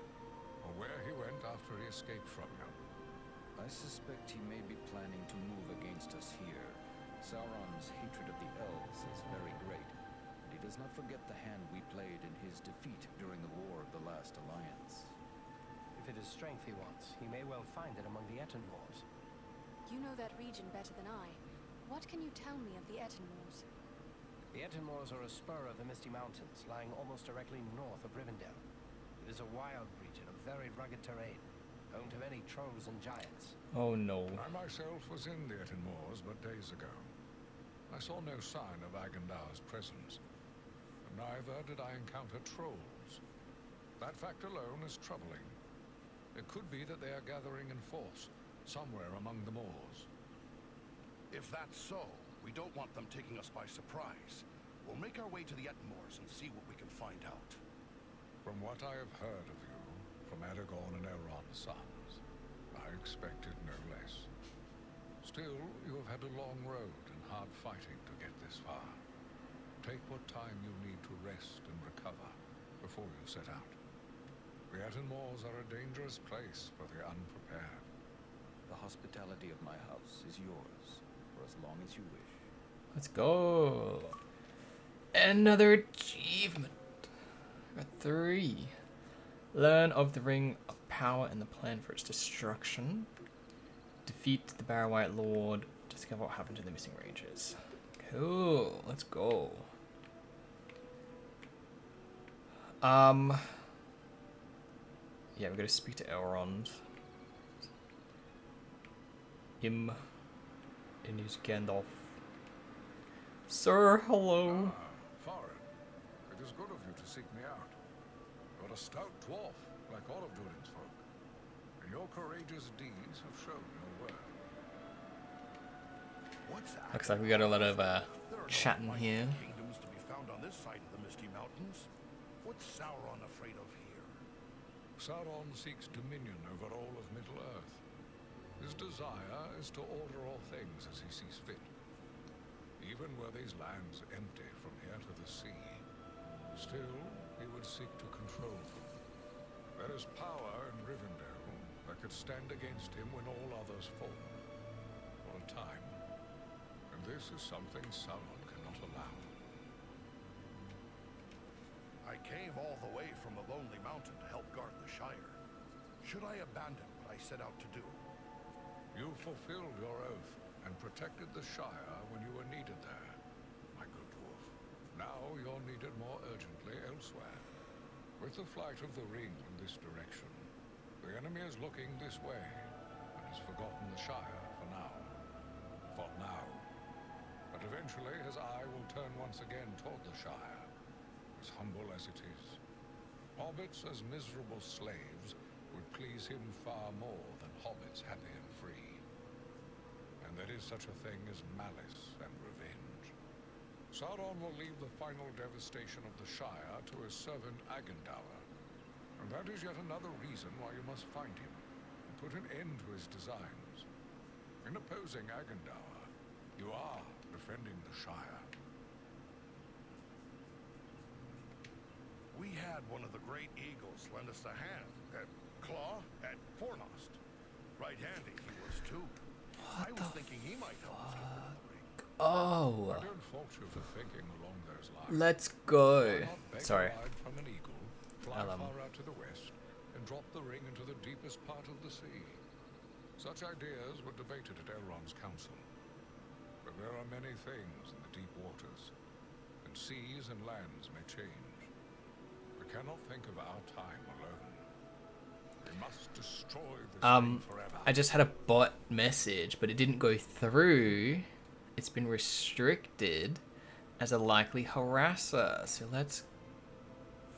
or where he went after he escaped from you. I suspect he may be planning to move against us here. Sauron's hatred of the elves is very great, and he does not forget the hand we played in his defeat during the War of the Last Alliance. If it is strength he wants, he may well find it among the Etenmoors. You know that region better than I. What can you tell me of the Etenmoors? The Etenmoors are a spur of the Misty Mountains, lying almost directly north of Rivendell. It is a wild region of very rugged terrain, home to many trolls and giants. Oh no. I myself was in the Etenmoors but days ago. I saw no sign of Agandaur's presence, and neither did I encounter trolls. That fact alone is troubling. It could be that they are gathering in force, somewhere among the moors. If that's so, we don't want them taking us by surprise. We'll make our way to the Ettenmoors and see what we can find out. From what I have heard of you, from Aragorn and Elrond's sons, I expected no less. Still, you have had a long road and hard fighting to get this far. Take what time you need to rest and recover before you set out. The Ettenmoors are a dangerous place for the unprepared. The hospitality of my house is yours, for as long as you wish. Let's go. Another achievement. Got 3. Learn of the Ring of Power and the plan for its destruction. Defeat the Barrow White Lord. Discover what happened to the missing rangers. Cool. Let's go. Yeah, we gotta speak to Elrond. Him and his Gandalf. Sir, hello. Farin, it is good of you to seek me out. You are a stout dwarf, like all of Durin's folk, and your courageous deeds have shown your worth. What's that? Looks like we got a lot of There are no chatting mighty here. kingdoms to be found on this side of the Misty Mountains. What's Sauron afraid of here? Sauron seeks dominion over all of Middle-earth. His desire is to order all things as he sees fit. Even were these lands empty from here to the sea, still he would seek to control them. There is power in Rivendell that could stand against him when all others fall. For a time. And this is something Sauron cannot allow. I came all the way from the Lonely Mountain to help guard the Shire. Should I abandon what I set out to do? You fulfilled your oath and protected the Shire when you were needed there, my good dwarf. Now you're needed more urgently elsewhere. With the flight of the ring in this direction, the enemy is looking this way and has forgotten the Shire for now. For now. But eventually his eye will turn once again toward the Shire, as humble as it is. Hobbits as miserable slaves would please him far more than hobbits happy and free. And there is such a thing as malice and revenge. Sauron will leave the final devastation of the Shire to his servant Agandaur. And that is yet another reason why you must find him and put an end to his designs. In opposing Agandaur, you are defending the Shire. We had one of the great eagles lend us a hand at Claw at Fornost. Right handy he was too. I was thinking he might help us get rid of the ring. Oh, I don't fault you for thinking along those lines. let's go. Why not beg Sorry. a ride from an eagle, fly I'll, far out to the west, and drop the ring into the deepest part of the sea? Such ideas were debated at Elrond's council. But there are many things in the deep waters, and seas and lands may change. We cannot think of our time alone. We must destroy this ring forever. I just had a bot message, but it didn't go through. It's been restricted as a likely harasser. So let's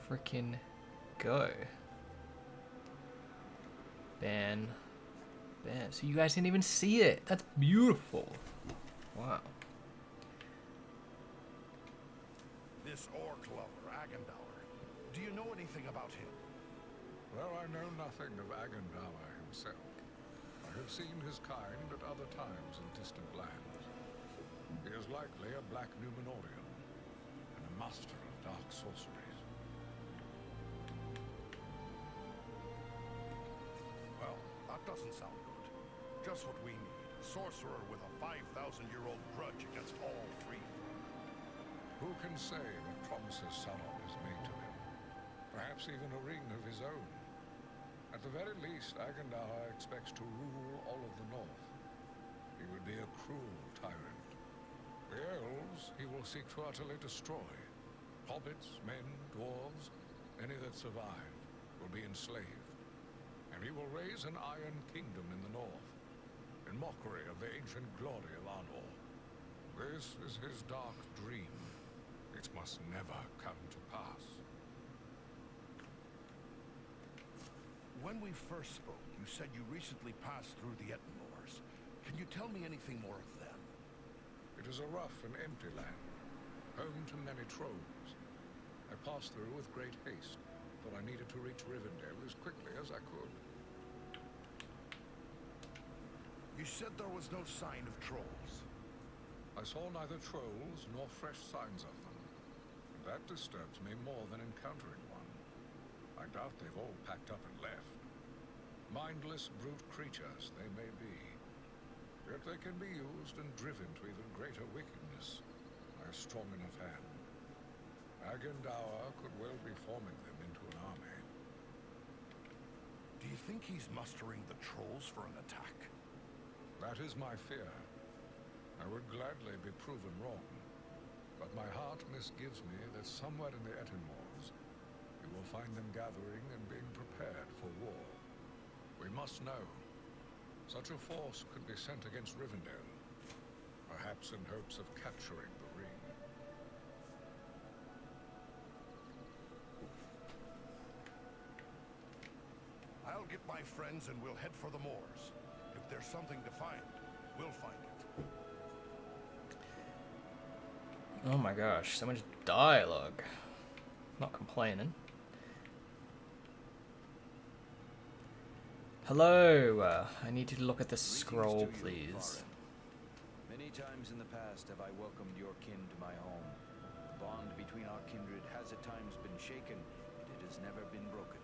freaking go. Ban. Ban. So you guys didn't even see it. That's beautiful. Wow. This orc lover, Agendour. Do you know anything about him? Well, I know nothing of Agendour himself. I have seen his kind at other times in distant lands. He is likely a black Numenorian and a master of dark sorceries. Well, that doesn't sound good. Just what we need. A sorcerer with a 5,000-year-old grudge against all three. Who can say what promises Sauron has made to him? Perhaps even a ring of his own. At the very least, Agendour expects to rule all of the North. He would be a cruel tyrant. The elves he will seek to utterly destroy. Hobbits, men, dwarves, any that survive will be enslaved. And he will raise an iron kingdom in the North, in mockery of the ancient glory of Arnor. This is his dark dream. It must never come to pass. When we first spoke, you said you recently passed through the Ettenmoors. Can you tell me anything more of them? It is a rough and empty land, home to many trolls. I passed through with great haste, for I needed to reach Rivendell as quickly as I could. You said there was no sign of trolls. I saw neither trolls nor fresh signs of them. And that disturbs me more than encountering one. I doubt they've all packed up and left. Mindless brute creatures they may be. Yet they can be used and driven to even greater wickedness by a strong enough hand. Agendour could well be forming them into an army. Do you think he's mustering the trolls for an attack? That is my fear. I would gladly be proven wrong. But my heart misgives me that somewhere in the Ettenmoors, you will find them gathering and being prepared for war. We must know. Such a force could be sent against Rivendell, perhaps in hopes of capturing the ring. I'll get my friends and we'll head for the moors. If there's something to find, we'll find it. Oh my gosh, so much dialogue. Not complaining. Hello, I need to look at the scroll, please. Many times in the past have I welcomed your kin to my home. The bond between our kindred has at times been shaken, but it has never been broken.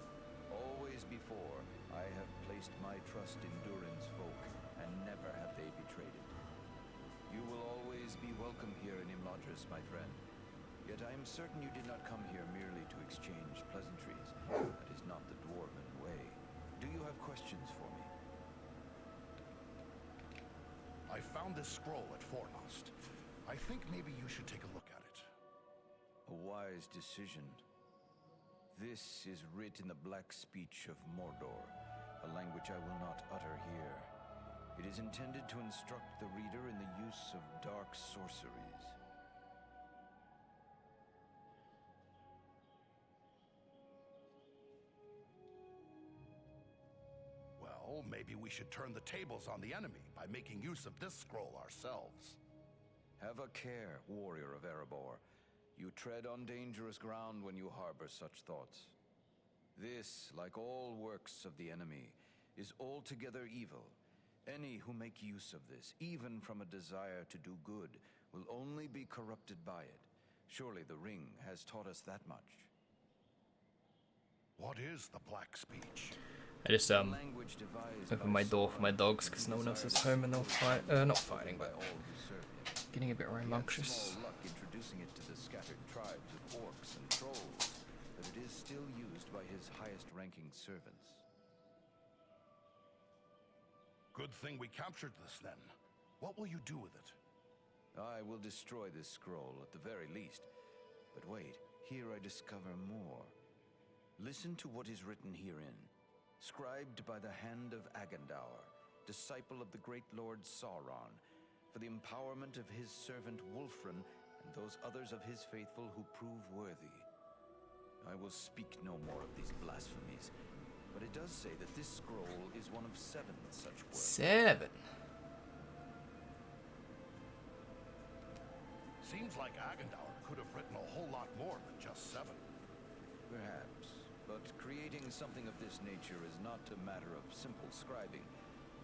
Always before, I have placed my trust in Durin's folk, and never have they betrayed it. You will always be welcome here in Imladris, my friend. Yet I am certain you did not come here merely to exchange pleasantries. That is not the dwarven way. Do you have questions for me? I found this scroll at Fornost. I think maybe you should take a look at it. A wise decision. This is writ in the black speech of Mordor, a language I will not utter here. It is intended to instruct the reader in the use of dark sorceries. Well, maybe we should turn the tables on the enemy by making use of this scroll ourselves. Have a care, warrior of Erebor. You tread on dangerous ground when you harbor such thoughts. This, like all works of the enemy, is altogether evil. Any who make use of this, even from a desire to do good, will only be corrupted by it. Surely the ring has taught us that much. What is the black speech? I just Language devised open by my door for my Sauron dogs because no one else is home and they'll fight. Not fighting, by but all who serve him. getting a bit He had rambunctious. small luck introducing it to the scattered tribes of orcs and trolls, but it is still used by his highest-ranking servants. Good thing we captured this then. What will you do with it? I will destroy this scroll at the very least. But wait, here I discover more. Listen to what is written herein. Scribed by the hand of Agendour, disciple of the great Lord Sauron, for the empowerment of his servant Wulfrun and those others of his faithful who prove worthy. I will speak no more of these blasphemies. but it does say that this scroll is one of 7 such works. 7. Seems like Agendour could have written a whole lot more than just 7. Perhaps, but creating something of this nature is not a matter of simple scribing.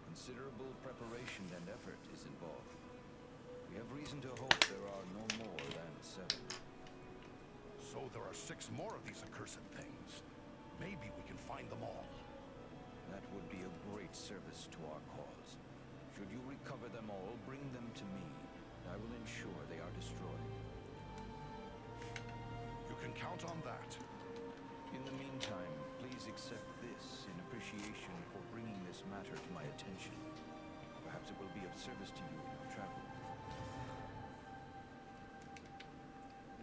Considerable preparation and effort is involved. We have reason to hope there are no more than 7. So there are 6 more of these accursed things. Maybe we can find them all. That would be a great service to our cause. Should you recover them all, bring them to me. I will ensure they are destroyed. You can count on that. In the meantime, please accept this in appreciation for bringing this matter to my attention. Perhaps it will be of service to you in your travel.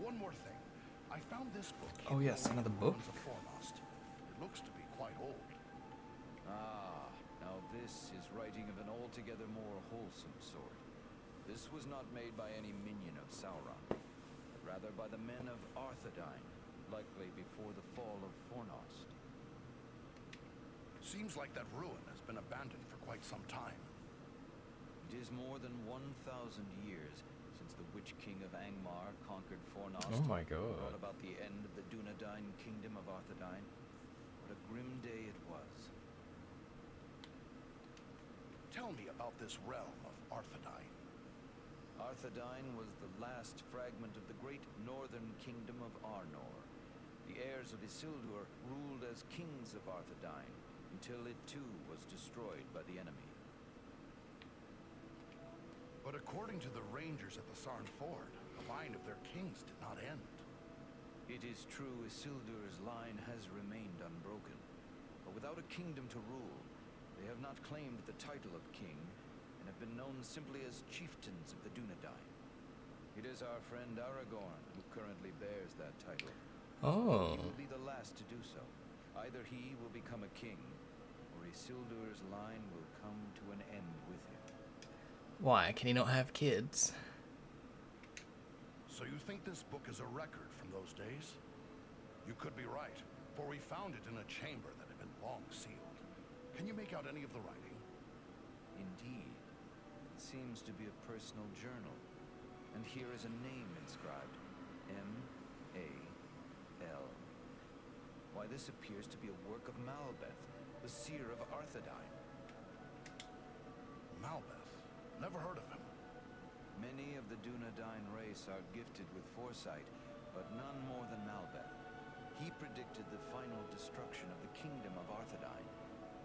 One more thing. I found this book. Oh yes, another book. Of Fornost. It looks to be quite old. Ah, now this is writing of an altogether more wholesome sort. This was not made by any minion of Sauron, but rather by the men of Arthedain, likely before the fall of Fornost. Seems like that ruin has been abandoned for quite some time. It is more than 1,000 years since the Witch King of Angmar conquered Fornost. Oh my god. Brought about the end of the Dunedain kingdom of Arthedain. What a grim day it was. Tell me about this realm of Arthedain. Arthedain was the last fragment of the great northern kingdom of Arnor. The heirs of Isildur ruled as kings of Arthedain, until it too was destroyed by the enemy. But according to the rangers at the Sarn Ford, the line of their kings did not end. It is true Isildur's line has remained unbroken, but without a kingdom to rule, they have not claimed the title of king, and have been known simply as chieftains of the Dunedain. It is our friend Aragorn who currently bears that title. Oh. He will be the last to do so. Either he will become a king, or Isildur's line will come to an end with him. Why? Can he not have kids? So you think this book is a record from those days? You could be right, for we found it in a chamber that had been long sealed. Can you make out any of the writing? Indeed. It seems to be a personal journal. And here is a name inscribed. M-A-L. Why, this appears to be a work of Malbeth, the seer of Arthedain. Malbeth? Never heard of him. Many of the Dunedain race are gifted with foresight, but none more than Malbeth. He predicted the final destruction of the kingdom of Arthedain,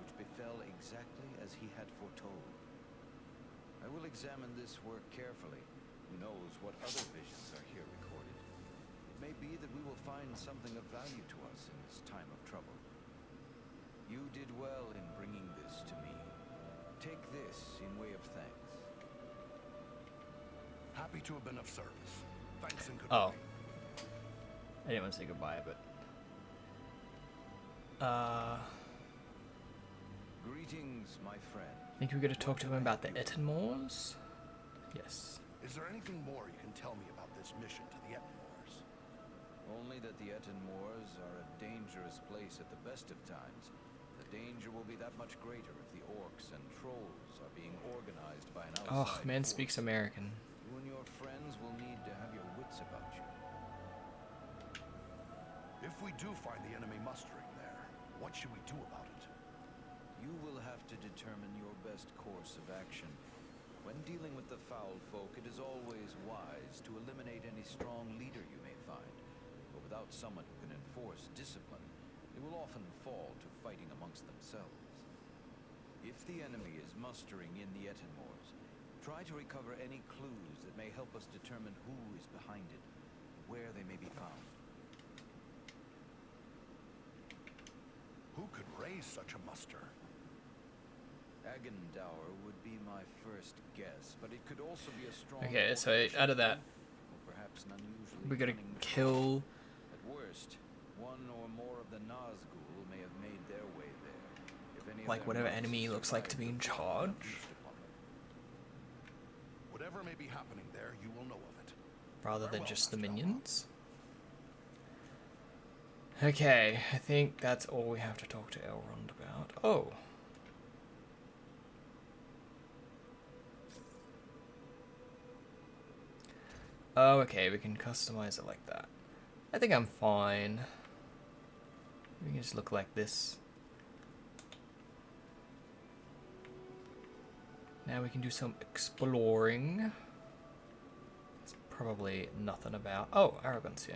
which befell exactly as he had foretold. I will examine this work carefully. Who knows what other visions are here recorded? It may be that we will find something of value to us in this time of trouble. You did well in bringing this to me. Take this in way of thanks. Happy to have been of service. Thanks and Oh. goodbye. I didn't want to say goodbye, but... Greetings, my friend. think we're going to talk to him about the Etenmoors? Yes. Is there anything more you can tell me about this mission to the Ettenmoors? Only that the Etenmoors are a dangerous place at the best of times. The danger will be that much greater if the orcs and trolls are being organized by an outside Oh, man force. speaks American. You and your friends will need to have your wits about you. If we do find the enemy mustering there, what should we do about it? You will have to determine your best course of action. When dealing with the foul folk, it is always wise to eliminate any strong leader you may find. But without someone who can enforce discipline, they will often fall to fighting amongst themselves. If the enemy is mustering in the Etenmoors, try to recover any clues that may help us determine who is behind it, where they may be found. Who could raise such a muster? Agendour would be my first guess, but it could also be a strong... Okay, so orc out of that, or perhaps an unusually we gotta cunning kill... At worst, one or more of the Nazgul may have made their way there. If any of Like, their whatever monks enemy looks like to be in survived, charge. unleashed upon them. Whatever may be happening there, you will know of it. Rather than Farewell, just the Master minions. Okay, I think that's all we have to talk to Elrond about. Oh. Oh, okay, we can customize it like that. I think I'm fine. We can just look like this. Now we can do some exploring. There's probably nothing about... Oh, Arrogance, yeah.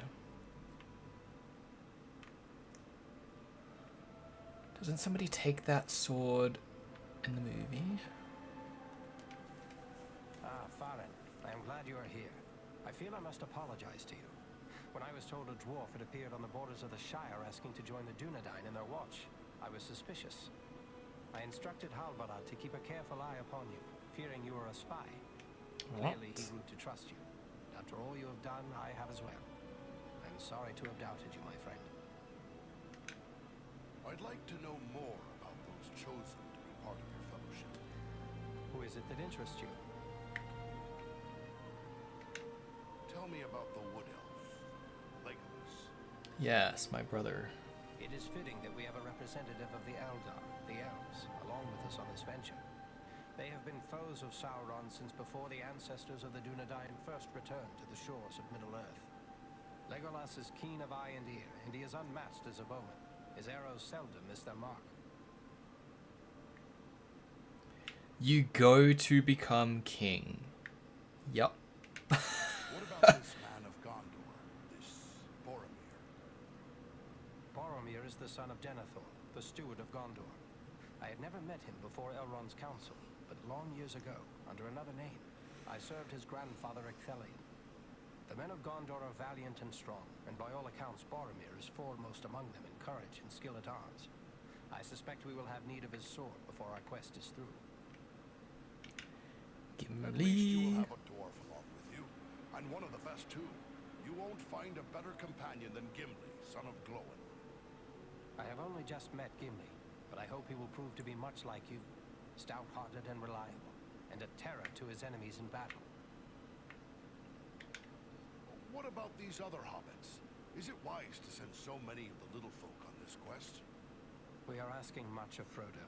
Doesn't somebody take that sword in the movie? Ah, Farin, I am glad you are here. I feel I must apologize to you. When I was told a dwarf had appeared on the borders of the Shire asking to join the Dunedain in their watch, I was suspicious. I instructed Halbarad to keep a careful eye upon you, fearing you were a spy. What? Clearly he grew to trust you. After all you have done, I have as well. I'm sorry to have doubted you, my friend. I'd like to know more about those chosen to be part of your fellowship. Who is it that interests you? Tell me about the Wood Elf, Legolas. Yes, my brother. It is fitting that we have a representative of the Eldar, the Elves, along with us on this venture. They have been foes of Sauron since before the ancestors of the Dunedain first returned to the shores of Middle-earth. Legolas is keen of eye and ear, and he is unmatched as a bowman. His arrows seldom miss their mark. You go to become king. Yup. What about this man of Gondor, this Boromir? Boromir is the son of Denethor, the steward of Gondor. I had never met him before Elrond's council, but long years ago, under another name, I served his grandfather Ecthelion. The men of Gondor are valiant and strong, and by all accounts Boromir is foremost among them in courage and skill at arms. I suspect we will have need of his sword before our quest is through. At least you will Gimli. have a dwarf along with you, and one of the best too. You won't find a better companion than Gimli, son of Glóin. I have only just met Gimli, but I hope he will prove to be much like you, stout-hearted and reliable, and a terror to his enemies in battle. What about these other hobbits? Is it wise to send so many of the little folk on this quest? We are asking much of Frodo.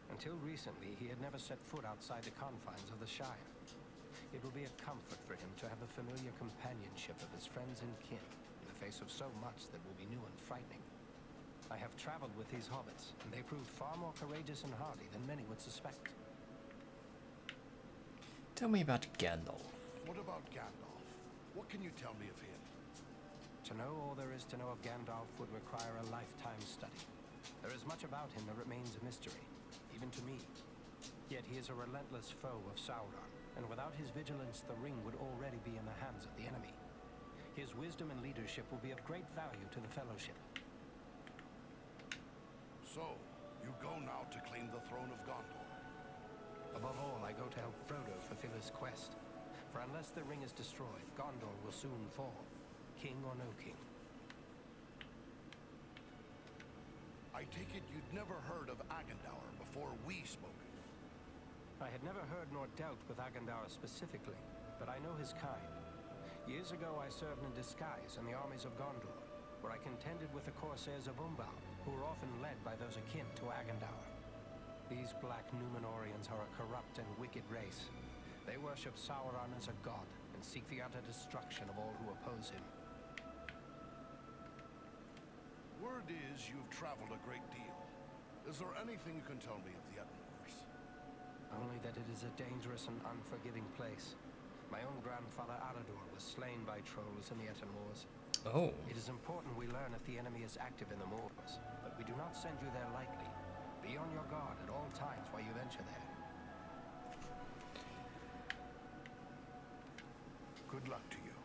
Until recently, he had never set foot outside the confines of the Shire. It will be a comfort for him to have the familiar companionship of his friends and kin in the face of so much that will be new and frightening. I have traveled with these hobbits, and they proved far more courageous and hardy than many would suspect. Tell me about Gandalf. What about Gandalf? What can you tell me of him? To know all there is to know of Gandalf would require a lifetime study. There is much about him that remains a mystery, even to me. Yet he is a relentless foe of Sauron, and without his vigilance, the ring would already be in the hands of the enemy. His wisdom and leadership will be of great value to the Fellowship. So, you go now to claim the throne of Gondor. Above all, I go to help Frodo fulfill his quest. For unless the ring is destroyed, Gondor will soon fall, king or no king. I take it you'd never heard of Agandaur before we spoke. I had never heard nor dealt with Agandaur specifically, but I know his kind. Years ago I served in disguise in the armies of Gondor, where I contended with the corsairs of Umbal, who were often led by those akin to Agandaur. These black Númenóreans are a corrupt and wicked race. They worship Sauron as a god and seek the utter destruction of all who oppose him. Word is you've traveled a great deal. Is there anything you can tell me of the Edinburghs? Only that it is a dangerous and unforgiving place. My own grandfather Alador was slain by trolls in the Etten Moors. Oh. It is important we learn if the enemy is active in the moors, but we do not send you there lightly. Be on your guard at all times while you venture there. Good luck to you.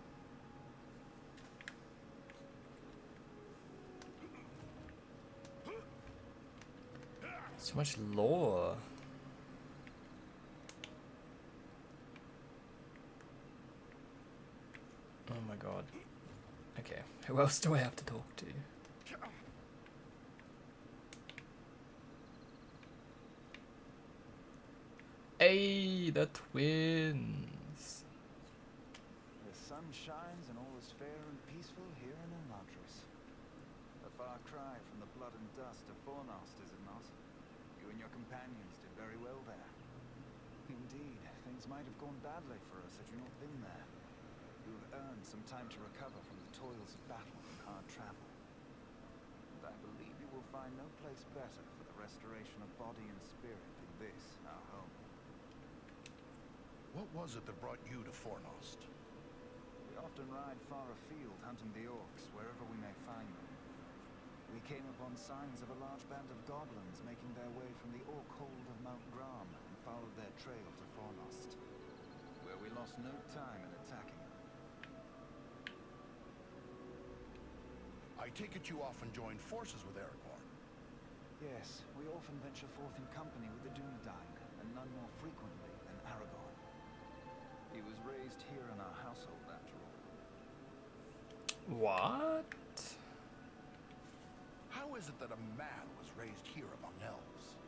So much lore. Oh my god. Okay, who else do I have to talk to? Hey, the twins. The sun shines and all is fair and peaceful here in Elantris. A far cry from the blood and dust of Fornost, is it not? You and your companions did very well there. Indeed, things might have gone badly for us had you not been there. You have earned some time to recover from the toils of battle and hard travel. And I believe you will find no place better for the restoration of body and spirit than this, our home. What was it that brought you to Fornost? We often ride far afield hunting the orcs, wherever we may find them. We came upon signs of a large band of goblins making their way from the orc hold of Mount Grom and followed their trail to Fornost, where we lost no time in attacking them. I take it you often join forces with Aragorn. Yes, we often venture forth in company with the Dunedain, and none more frequently than Aragorn. He was raised here in our household, after all. What? How is it that a man was raised here among elves?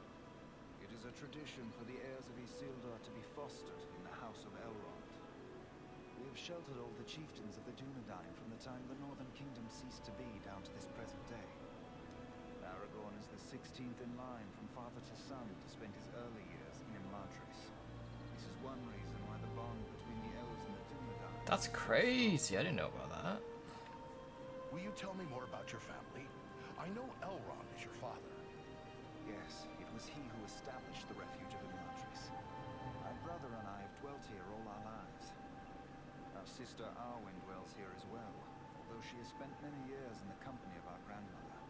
It is a tradition for the heirs of Isildur to be fostered in the House of Elrond. We have sheltered all the chieftains of the Dunedain from the time the Northern Kingdom ceased to be down to this present day. Aragorn is the 16th in line from father to son to spend his early years in Imladris. This is one reason why the bond between the elves and the Dunedain... That's crazy. I didn't know about that. Will you tell me more about your family? I know Elrond is your father. Yes, it was he who established the refuge of Imladris. My brother and I have dwelt here all our lives. Our sister Arwen dwells here as well, although she has spent many years in the company of our grandmother.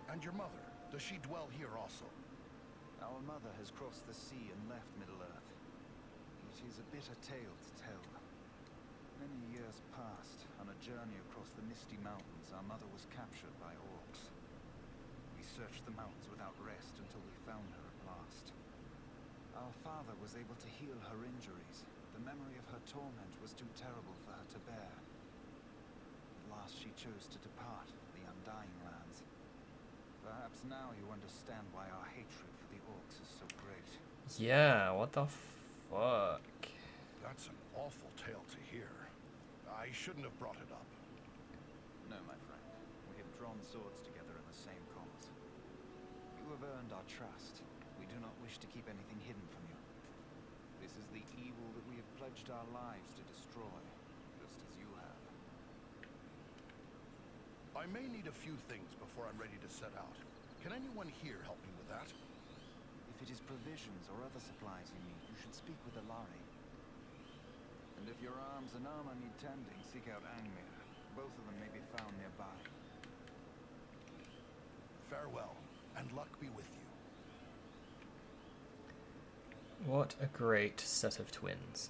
And your mother, does she dwell here also? Our mother has crossed the sea and left Middle-earth. It is a bitter tale to tell. Many years past, on a journey across the Misty Mountains, our mother was captured by orcs. We searched the mountains without rest until we found her at last. Our father was able to heal her injuries. The memory of her torment was too terrible for her to bear. At last she chose to depart for the Undying Lands. Perhaps now you understand why our hatred for the orcs is so great. Yeah, what the fuck? That's an awful tale to hear. I shouldn't have brought it up. No, my friend. We have drawn swords together in the same cause. You have earned our trust. We do not wish to keep anything hidden from you. This is the evil that we have pledged our lives to destroy, just as you have. I may need a few things before I'm ready to set out. Can anyone here help me with that? If it is provisions or other supplies you need, you should speak with Alari. And if your arms and armor need tending, seek out Angmir. Both of them may be found nearby. Farewell, and luck be with you. What a great set of twins.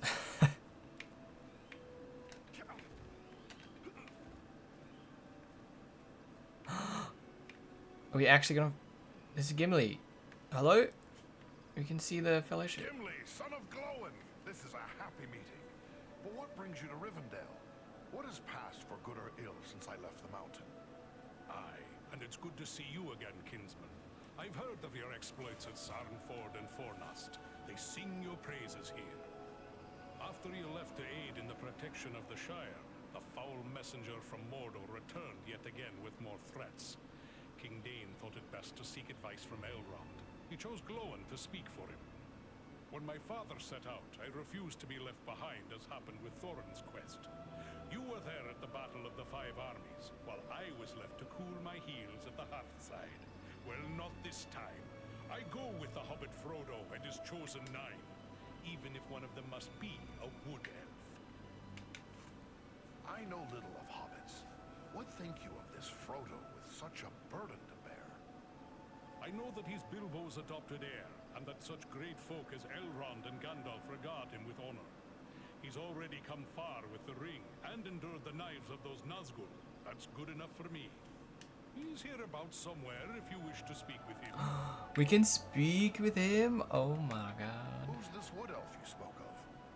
Are we actually gonna... This is Gimli. Hello? We can see the fellowship. Gimli, son of Glóin! This is a happy meeting. But what brings you to Rivendell? What has passed for good or ill since I left the mountain? Aye, and it's good to see you again, kinsman. I've heard of your exploits at Sarnford and Fornost. They sing your praises here. After you left to aid in the protection of the Shire, the foul messenger from Mordor returned yet again with more threats. King Dain thought it best to seek advice from Elrond. He chose Glóin to speak for him. When my father set out, I refused to be left behind, as happened with Thorin's quest. You were there at the Battle of the Five Armies, while I was left to cool my heels at the hearthside. Well, not this time. I go with the hobbit Frodo and his chosen nine, even if one of them must be a wood elf. I know little of hobbits. What think you of this Frodo with such a burden to bear? I know that he's Bilbo's adopted heir, and that such great folk as Elrond and Gandalf regard him with honor. He's already come far with the ring, and endured the knives of those Nazgûl. That's good enough for me. He's hereabouts somewhere if you wish to speak with him. We can speak with him? Oh my god. Who's this wood elf you spoke of?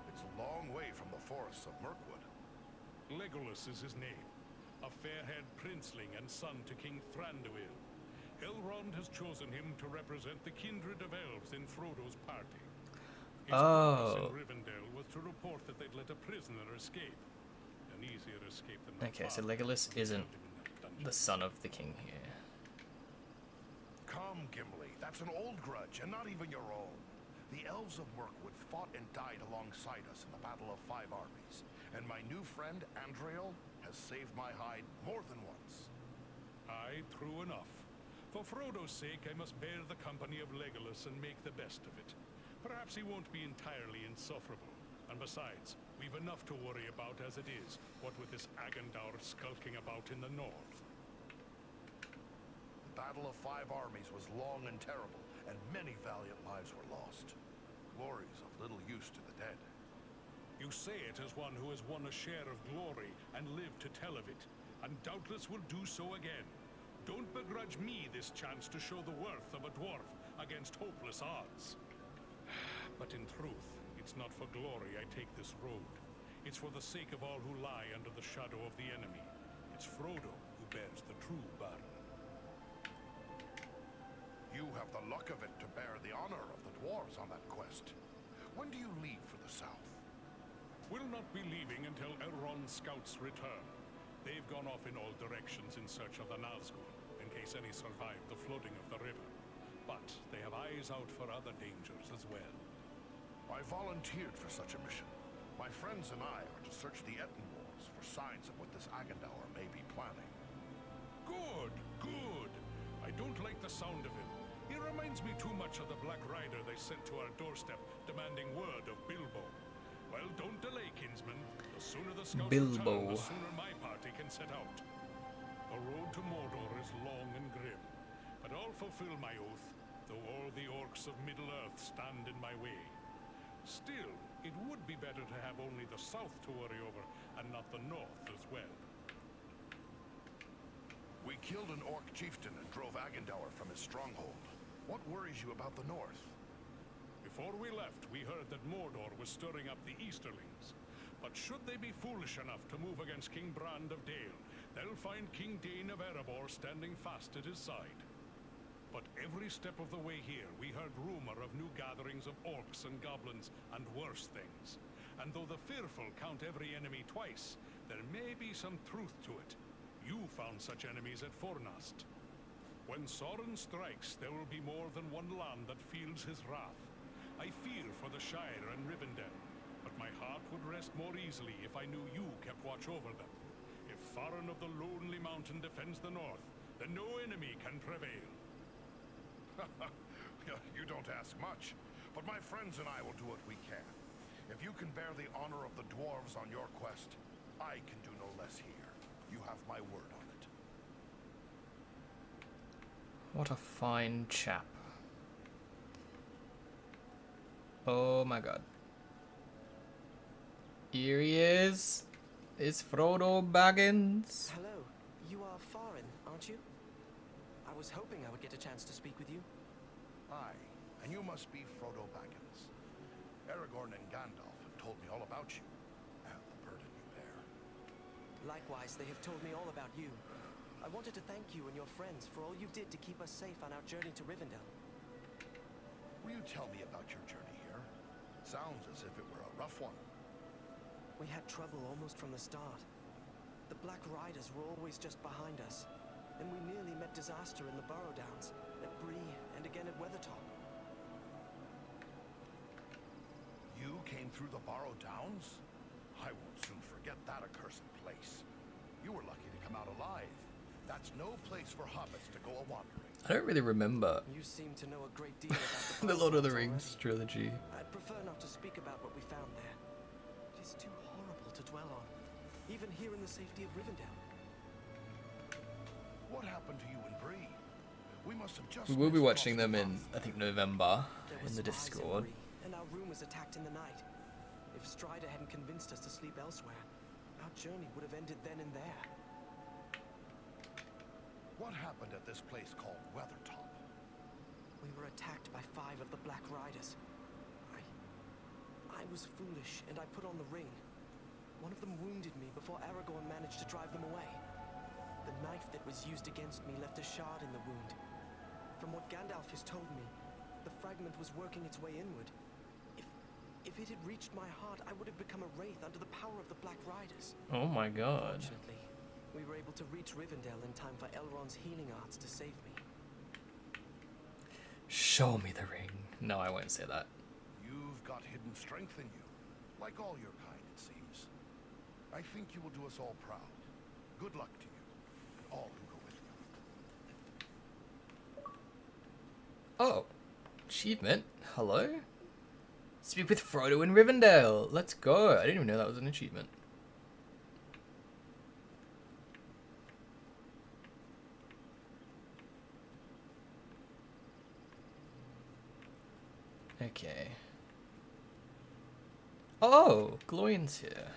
It's a long way from the forests of Mirkwood. Legolas is his name, a fair-haired princeling and son to King Thranduil. Elrond has chosen him to represent the kindred of elves in Frodo's party. His purpose in Rivendell was to report that they'd let a prisoner escape. An easier escape than my Okay, so father Legolas isn't held him in that the son of the king here. Come, Gimli, that's an old grudge, and not even your own. The elves of Mirkwood fought and died alongside us in the Battle of Five Armies, and my new friend, Andriel, has saved my hide more than once. Aye, true enough. For Frodo's sake, I must bear the company of Legolas and make the best of it. Perhaps he won't be entirely insufferable. And besides, we've enough to worry about as it is, what with this Agandaur skulking about in the north. The Battle of Five Armies was long and terrible, and many valiant lives were lost. Glory's of little use to the dead. You say it as one who has won a share of glory and lived to tell of it, and doubtless will do so again. Don't begrudge me this chance to show the worth of a dwarf against hopeless odds. But in truth, it's not for glory I take this road. It's for the sake of all who lie under the shadow of the enemy. It's Frodo who bears the true burden. You have the luck of it to bear the honor of the dwarves on that quest. When do you leave for the south? We'll not be leaving until Elrond's scouts return. They've gone off in all directions in search of the Nazgul, in case any survive the flooding of the river. But they have eyes out for other dangers as well. I volunteered for such a mission. My friends and I are to search the Etten Wars for signs of what this Agandaur may be planning. Good, good. I don't like the sound of him. He reminds me too much of the Black Rider they sent to our doorstep, demanding word of Bilbo. Well, don't delay, kinsman. The sooner the scouts return, the sooner my party can set out. The road to Mordor is long and grim, but I'll fulfill my oath, though all the orcs of Middle-earth stand in my way. Still, it would be better to have only the south to worry over, and not the north as well. We killed an orc chieftain and drove Agandaur from his stronghold. What worries you about the north? Before we left, we heard that Mordor was stirring up the Easterlings. But should they be foolish enough to move against King Brand of Dale, they'll find King Dane of Erebor standing fast at his side. But every step of the way here, we heard rumor of new gatherings of orcs and goblins, and worse things. And though the fearful count every enemy twice, there may be some truth to it. You found such enemies at Fornast. When Sauron strikes, there will be more than one land that feels his wrath. I fear for the Shire and Rivendell, but my heart would rest more easily if I knew you kept watch over them. If Faron of the Lonely Mountain defends the north, then no enemy can prevail. You don't ask much, but my friends and I will do what we can. If you can bear the honor of the dwarves on your quest, I can do no less here. You have my word on it. What a fine chap. Oh my god. Here he is. It's Frodo Baggins. Hello. You are Farin, aren't you? I was hoping I would get a chance to speak with you. Aye, and you must be Frodo Baggins. Aragorn and Gandalf have told me all about you, and the burden you bear. Likewise, they have told me all about you. I wanted to thank you and your friends for all you did to keep us safe on our journey to Rivendell. Will you tell me about your journey here? Sounds as if it were a rough one. We had trouble almost from the start. The Black Riders were always just behind us, and we nearly met disaster in the Burrow Downs, at Bree, and again at Weathertop. You came through the Burrow Downs? I won't soon forget that accursed place. You were lucky to come out alive. That's no place for hobbits to go a-wandering. I don't really remember You seem to know a great deal about the the Lord of the Burrow Downs Rings trilogy. I'd prefer not to speak about what we found there. It is too horrible to dwell on, even here in the safety of Rivendell. What happened to you in Bree? We must have just... We will be missed watching them in, across the I think, November There in were the spies Discord. Bree, and our room was attacked in the night. If Strider hadn't convinced us to sleep elsewhere, our journey would have ended then and there. What happened at this place called Weathertop? We were attacked by 5 of the Black Riders. I was foolish, and I put on the ring. One of them wounded me before Aragorn managed to drive them away. The knife that was used against me left a shard in the wound. From what Gandalf has told me, the fragment was working its way inward. If it had reached my heart, I would have become a wraith under the power of the Black Riders. Oh my god. Fortunately, We were able to reach Rivendell in time for Elrond's healing arts to save me. Show me the ring. No, I won't say that. You've got hidden strength in you, like all your kind, it seems. I think you will do us all proud. Good luck to you, and all who go with you. Oh, achievement. Hello? Speak with Frodo in Rivendell. Let's go. I didn't even know that was an achievement. Okay. Oh, Gloin's here.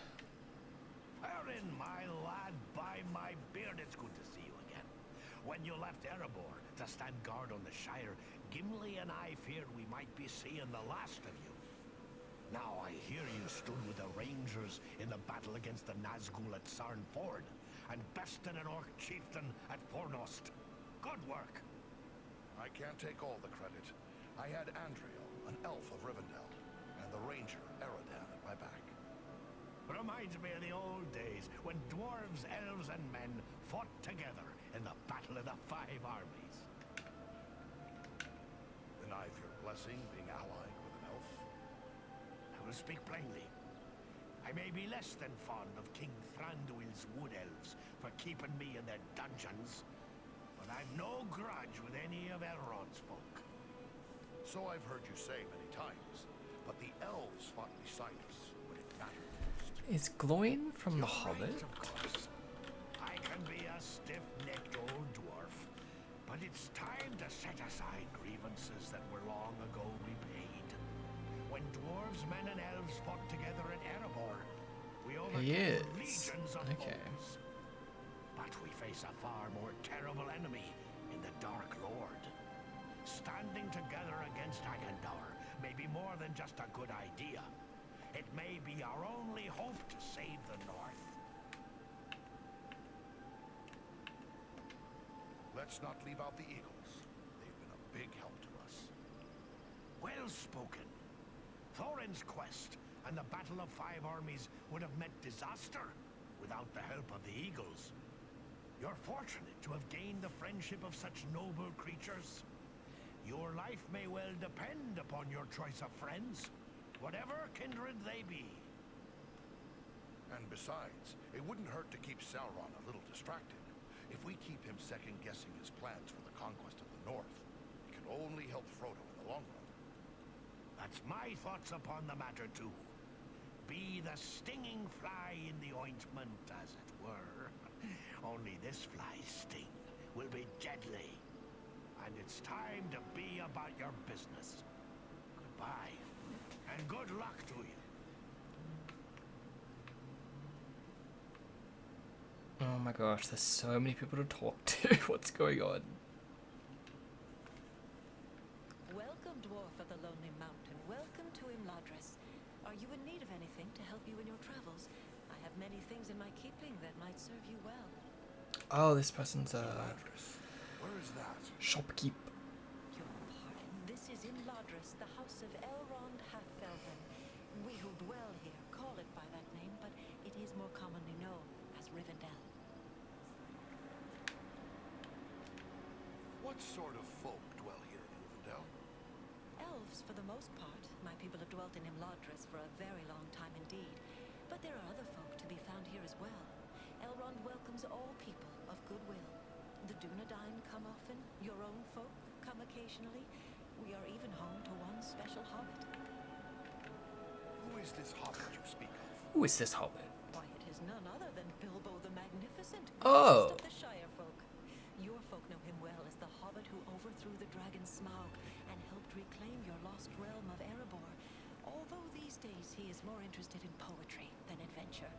Wherein, my lad, by my beard, it's good to see you again. When you left Erebor to stand guard on the Shire, Gimli and I feared we might be seeing the last of you. Now I hear you stood with the Rangers in the battle against the Nazgul at Sarn Ford, and bested an Orc chieftain at Fornost. Good work. I can't take all the credit. I had Andriel, an elf of Rivendell, and the ranger, Eradan, at my back. Reminds me of the old days when dwarves, elves, and men fought together in the Battle of the Five Armies. Denies your blessing being allied with an elf? I will speak plainly. I may be less than fond of King Thranduil's wood elves for keeping me in their dungeons, but I've no grudge with any of Elrond's folk. So I've heard you say many times, but the elves fought beside us when it mattered most. Is Gloin from The You're Hobbit? right, of course. I can be a stiff-necked old dwarf, but it's time to set aside grievances that were long ago repaid. When dwarves, men, and elves fought together at Erebor, we He overcame is. legions of Okay. foes. But we face a far more terrible enemy in the Dark Lord. Standing together against Agendar may be more than just a good idea. It may be our only hope to save the North. Let's not leave out the Eagles. They've been a big help to us. Well spoken. Thorin's quest and the Battle of Five Armies would have meant disaster without the help of the Eagles. You're fortunate to have gained the friendship of such noble creatures. Your life may well depend upon your choice of friends, whatever kindred they be. And besides, it wouldn't hurt to keep Sauron a little distracted. If we keep him second-guessing his plans for the conquest of the North, it can only help Frodo in the long run. That's my thoughts upon the matter, too. Be the stinging fly in the ointment, as it were. Only this fly's sting will be deadly. And it's time to be about your business. Goodbye. And good luck to you. Oh my gosh, there's so many people to talk to. What's going on? Welcome, dwarf of the Lonely Mountain. Welcome to Imladris. Are you in need of anything to help you in your travels? I have many things in my keeping that might serve you well. Oh, this person's Address. Where is that? shopkeep. Your pardon. This is Imladris, the house of Elrond Halffelven. We who dwell here call it by that name, but it is more commonly known as Rivendell. What sort of folk dwell here in Rivendell? Elves, for the most part. My people have dwelt in Imladris for a very long time indeed. But there are other folk to be found here as well. Elrond welcomes all people of goodwill. The Dunedain come often, your own folk come occasionally. We are even home to one special hobbit. Who is this hobbit you speak of? Who is this hobbit? Why, it is none other than Bilbo the Magnificent, Oh. greatest of the Shire folk. Your folk know him well as the hobbit who overthrew the dragon Smaug and helped reclaim your lost realm of Erebor. Although these days he is more interested in poetry than adventure.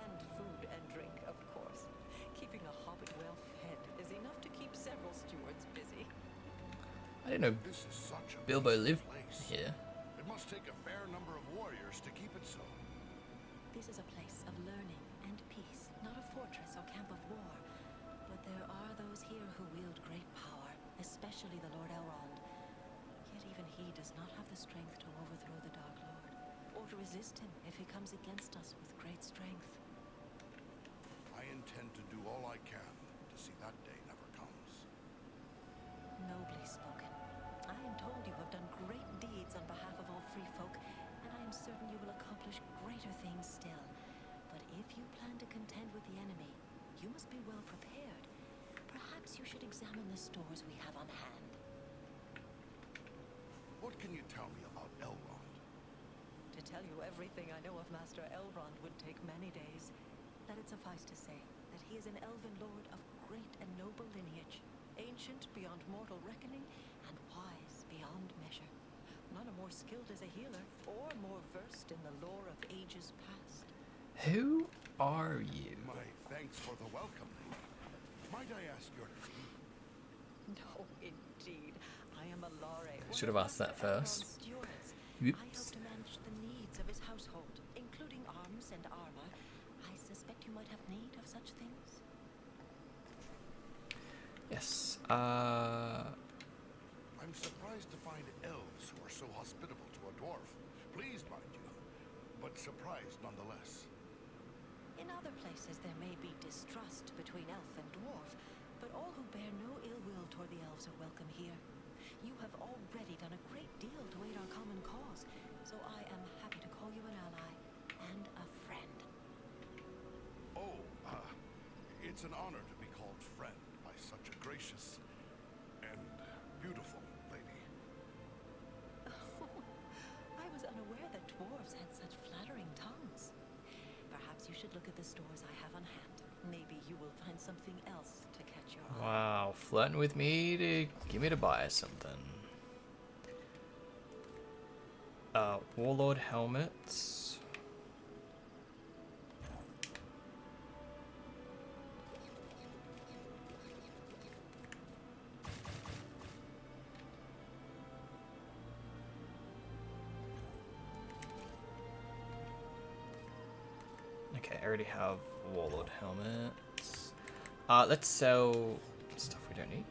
And food and drink, of course. Keeping a hobbit well fed is enough to keep several stewards busy. I didn't know This is such a Bilbo peaceful lived place. here. It must take a fair number of warriors to keep it so. This is a place of learning and peace, not a fortress or camp of war. But there are those here who wield great power, especially the Lord Elrond. Yet even he does not have the strength to overthrow the Dark Lord, or to resist him if he comes against us with great strength. I intend to do all I can to see that day never comes. Nobly spoken. I am told you have done great deeds on behalf of all free folk, and I am certain you will accomplish greater things still. But if you plan to contend with the enemy, you must be well prepared. Perhaps you should examine the stores we have on hand. What can you tell me about Elrond? To tell you everything I know of Master Elrond would take many days. Let it suffice to say that he is an elven lord of great and noble lineage, ancient beyond mortal reckoning, and wise beyond measure. None are more skilled as a healer, or more versed in the lore of ages past. Who are you? My thanks for the welcome, lady. Might I ask your name? No, indeed. I am Alare. Should have asked that first. I help to manage the needs of his household, including arms and armor. I suspect you might have need of such things. Yes. I'm surprised to find elves who are so hospitable to a dwarf. Pleased, mind you, but surprised nonetheless. In other places there may be distrust between elf and dwarf, but all who bear no ill will toward the elves are welcome here. You have already done a great deal to aid our common cause, so I am happy to call you an ally and a friend. Oh, it's an honor to be called friend by such a gracious and beautiful lady. I was unaware that dwarves had such flattering tongues. Perhaps you should look at the stores I have on hand. Maybe you will find something else to catch your eye. Wow, flirting with me to get me to buy something. Warlord helmets. Okay, I already have Warlord helmets. Let's sell stuff we don't need.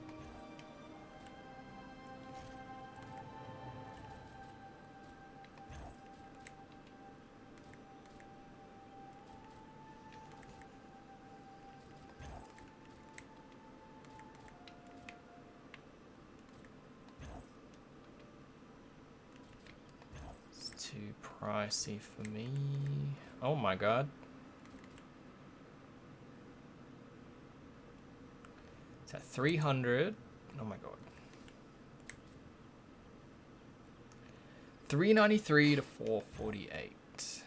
It's too pricey for me. Oh my god. It's at 300. Oh my god. 393 to 448.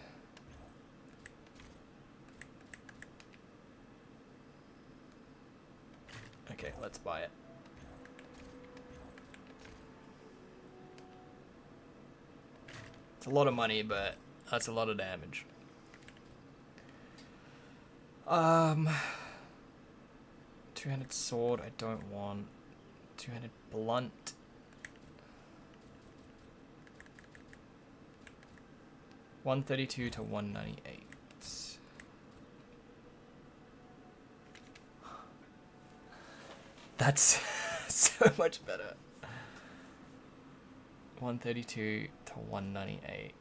Okay, let's buy it. It's a lot of money, but that's a lot of damage. 200 sword, I don't want. 200 blunt. $132 to $198. That's so much better. 132 to 198.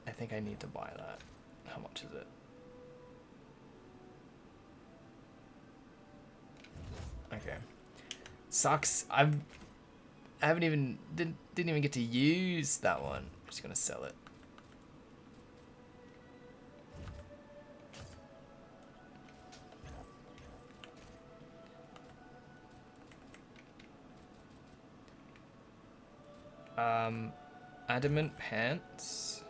I think I need to buy that. How much is it? Okay. Sucks. I haven't even didn't even get to use that one. I'm just gonna sell it. Adamant pants.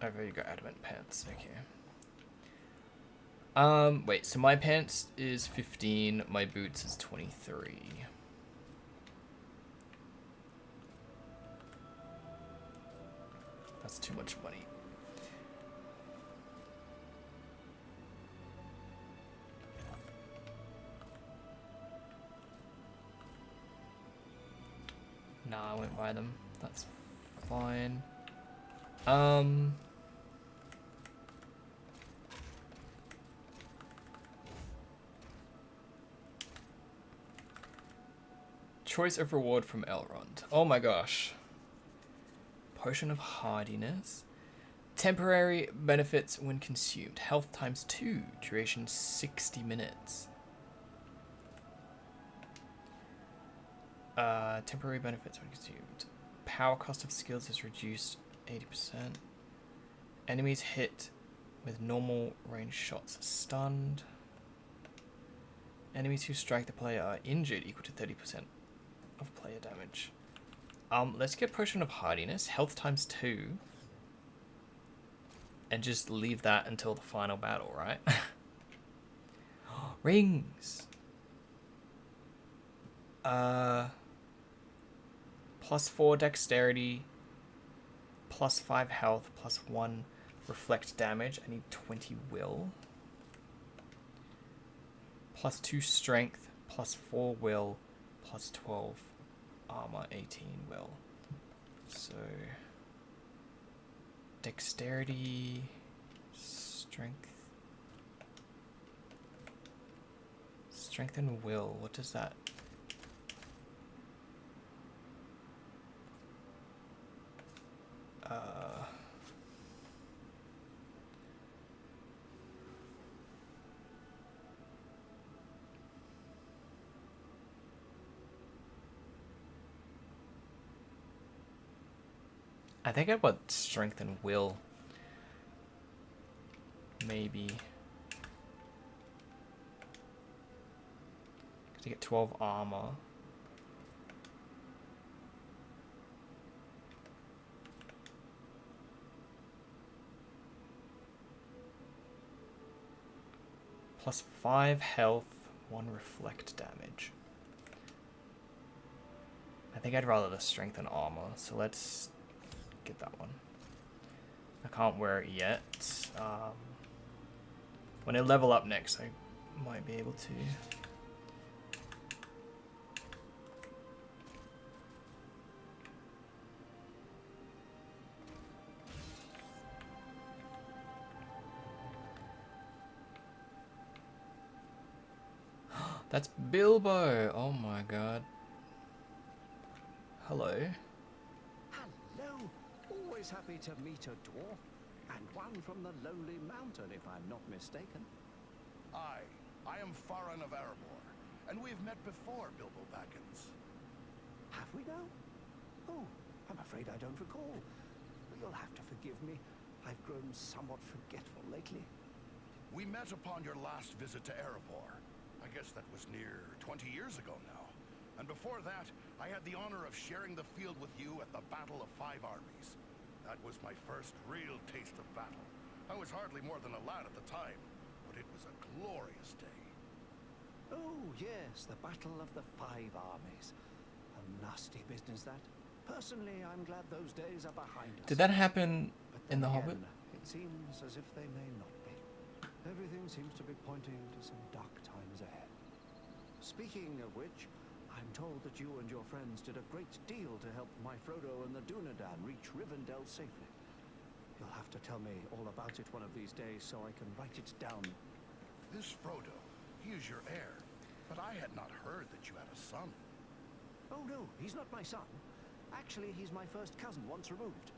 I've already got adamant pants, okay. Wait, so my pants is 15, my boots is 23. That's too much money. Nah, I won't buy them. That's fine. Choice of reward from Elrond. Oh my gosh. Potion of Hardiness. Temporary benefits when consumed. Health times 2. Duration 60 minutes. Temporary benefits when consumed. Power cost of skills is reduced 80%. Enemies hit with normal range shots are stunned. Enemies who strike the player are injured equal to 30% of player damage. Let's get Potion of Hardiness. Health times 2. And just leave that until the final battle, right? Rings! Plus 4 dexterity, plus 5 health, plus 1 reflect damage. I need 20 will. Plus 2 strength, plus 4 will, plus 12 armor, 18 will. So dexterity, strength and will. What does that? I think I want strength and will. Maybe. To get 12 armor. Plus 5 health, 1 reflect damage. I think I'd rather the strength and armor, so let's get that one. I can't wear it yet. When I level up next, I might be able to. That's Bilbo! Oh my god. Hello. Hello. Always happy to meet a dwarf. And one from the Lonely Mountain, if I'm not mistaken. I am Farron of Erebor, and we've met before, Bilbo Baggins. Have we now? Oh, I'm afraid I don't recall. You'll have to forgive me. I've grown somewhat forgetful lately. We met upon your last visit to Erebor. I guess that was near 20 years ago now. And before that, I had the honor of sharing the field with you at the Battle of Five Armies. That was my first real taste of battle. I was hardly more than a lad at the time, but it was a glorious day. Oh, yes, the Battle of the Five Armies. A nasty business, that. Personally, I'm glad those days are behind us. Did that happen But in then The again, Hobbit? it seems as if they may not be. Everything seems to be pointing to some dark times ahead. Speaking of which, I'm told that you and your friends did a great deal to help my Frodo and the Dunedain reach Rivendell safely. You'll have to tell me all about it one of these days so I can write it down. This Frodo, he is your heir, but I had not heard that you had a son. Oh no, he's not my son. Actually, he's my first cousin once removed.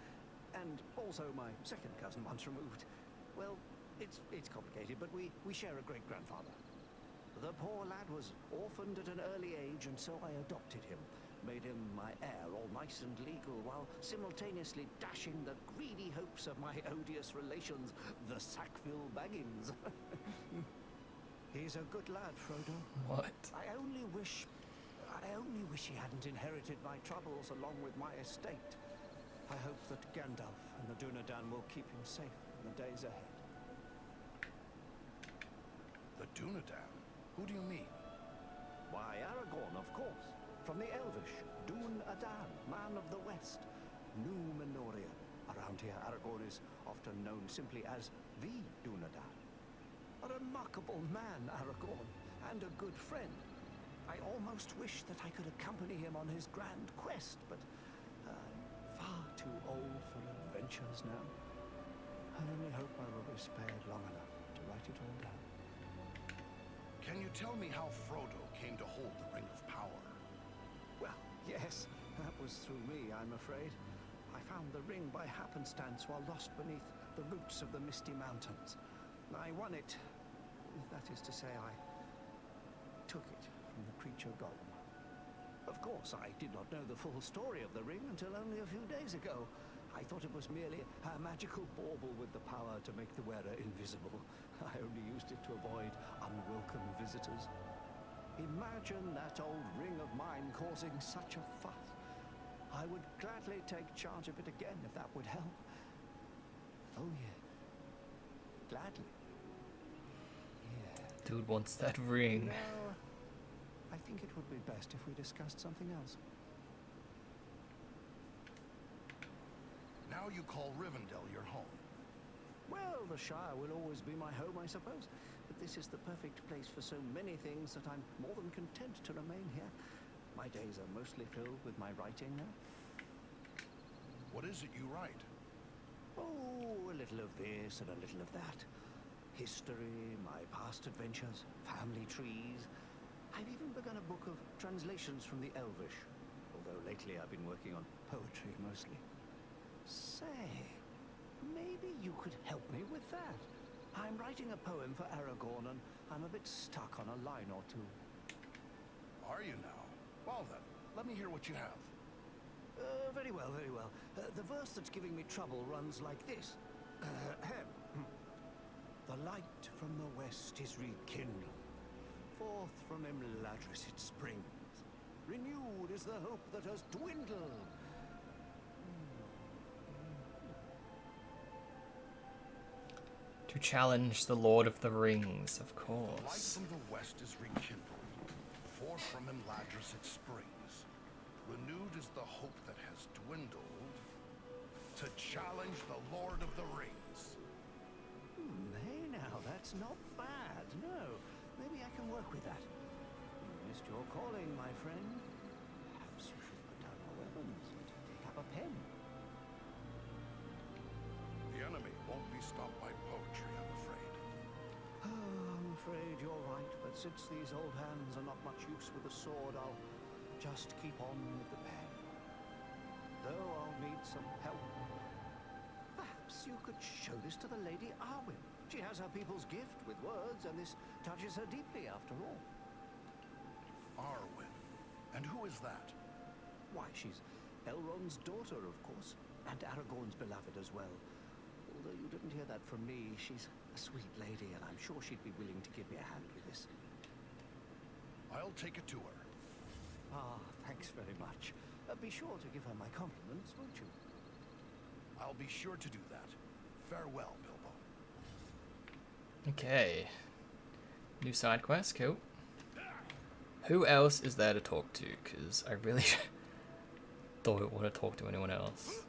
And also my second cousin once removed. Well, it's complicated, but we share a great-grandfather. The poor lad was orphaned at an early age, and so I adopted him. Made him my heir, all nice and legal, while simultaneously dashing the greedy hopes of my odious relations, the Sackville Baggins. He's a good lad, Frodo. What? I only wish he hadn't inherited my troubles along with my estate. I hope that Gandalf and the Dunedain will keep him safe in the days ahead. The Dunedain? Who do you mean? Why, Aragorn, of course. From the Elvish, Dun-Adan, man of the West. Númenórea. Around here, Aragorn is often known simply as the Dunedain. A remarkable man, Aragorn, and a good friend. I almost wish that I could accompany him on his grand quest, but I'm far too old for adventures now. I only hope I will be spared long enough to write it all down. Can you tell me how Frodo came to hold the Ring of Power? Well, yes, that was through me, I'm afraid. I found the ring by happenstance while lost beneath the roots of the Misty Mountains. I won it. That is to say, I took it from the creature Gollum. Of course, I did not know the full story of the ring until only a few days ago. I thought it was merely a magical bauble with the power to make the wearer invisible. I only used it to avoid unwelcome visitors. Imagine that old ring of mine causing such a fuss. I would gladly take charge of it again if that would help. Oh, yeah. Gladly. Yeah. Dude wants that ring. No, I think it would be best if we discussed something else. Now you call Rivendell your home. Well, the Shire will always be my home, I suppose. But this is the perfect place for so many things that I'm more than content to remain here. My days are mostly filled with my writing now. What is it you write? Oh, a little of this and a little of that. History, my past adventures, family trees. I've even begun a book of translations from the Elvish. Although lately I've been working on poetry mostly. Say, maybe you could help me with that. I'm writing a poem for Aragorn and I'm a bit stuck on a line or two. Are you now? Well then, let me hear what you have. Very well, very well. The verse that's giving me trouble runs like this. The light from the west is rekindled. Forth from Imladris it springs. Renewed is the hope that has dwindled. To challenge the Lord of the Rings, of The light course. from the west is rekindled. Forth from Imladris it springs. Renewed is the hope that has dwindled. To challenge the Lord of the Rings. Hey now, that's not bad. No, maybe I can work with that. You missed your calling, my friend. Perhaps you should put down your weapons and take up a pen. The enemy won't be stopped by poetry, I'm afraid. I'm afraid you're right, but since these old hands are not much use with a sword, I'll just keep on with the pen. Though I'll need some help. Perhaps you could show this to the Lady Arwen. She has her people's gift with words, and this touches her deeply after all. Arwen. And who is that? Why, she's Elrond's daughter, of course, and Aragorn's beloved as well. Although you didn't hear that from me, she's a sweet lady, and I'm sure she'd be willing to give me a hand with this. I'll take it to her. Ah, thanks very much. Be sure to give her my compliments, won't you? I'll be sure to do that. Farewell, Bilbo. Okay. New side quest, cool. Who else is there to talk to? Because I really don't want to talk to anyone else.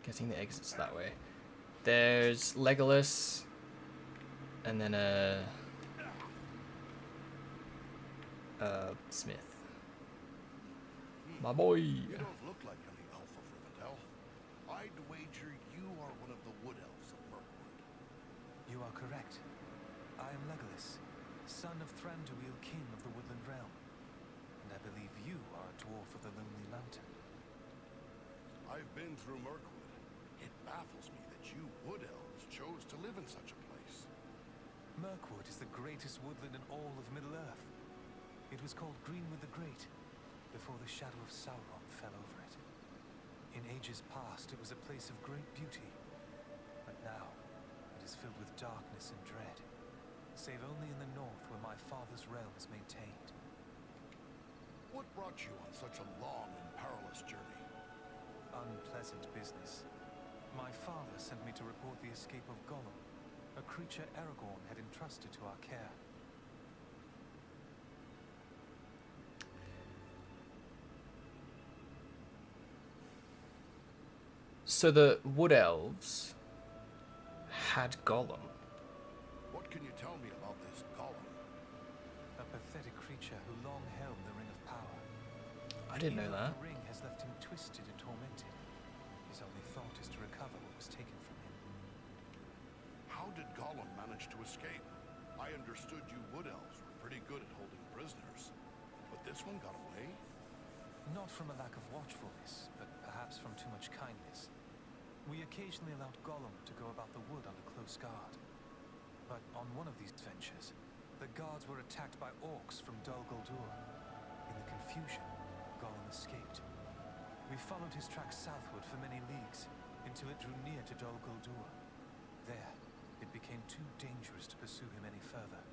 Guessing the exit's that way. There's Legolas, and then Smith. My boy. You don't look like any elf of Rivendell. I'd wager you are one of the wood elves of Mirkwood. You are correct. I am Legolas, son of Thranduil, king of the Woodland Realm. And I believe you are a dwarf of the Lonely Mountain. I've been through Mirkwood. It baffles me that you wood elves chose to live in such a place. Mirkwood is the greatest woodland in all of Middle-earth. It was called Greenwood the Great, before the shadow of Sauron fell over it. In ages past, it was a place of great beauty, but now it is filled with darkness and dread, save only in the north where my father's realm is maintained. What brought you on such a long and perilous journey? Unpleasant business. My father sent me to report the escape of Gollum, a creature Aragorn had entrusted to our care. So the Wood Elves had Gollum. What can you tell me about this Gollum? A pathetic creature who long held the Ring of Power. I didn't know that. The ring has left him twisted and tormented. His only thought is to recover what was taken from him. How did Gollum manage to escape? I understood you wood elves were pretty good at holding prisoners. But this one got away? Not from a lack of watchfulness, but perhaps from too much kindness. We occasionally allowed Gollum to go about the wood under close guard. But on one of these ventures, the guards were attacked by orcs from Dol Guldur. In the confusion, Gollum escaped. We followed his tracks southward for many leagues, until it drew near to Dol Guldur. There, it became too dangerous to pursue him any further.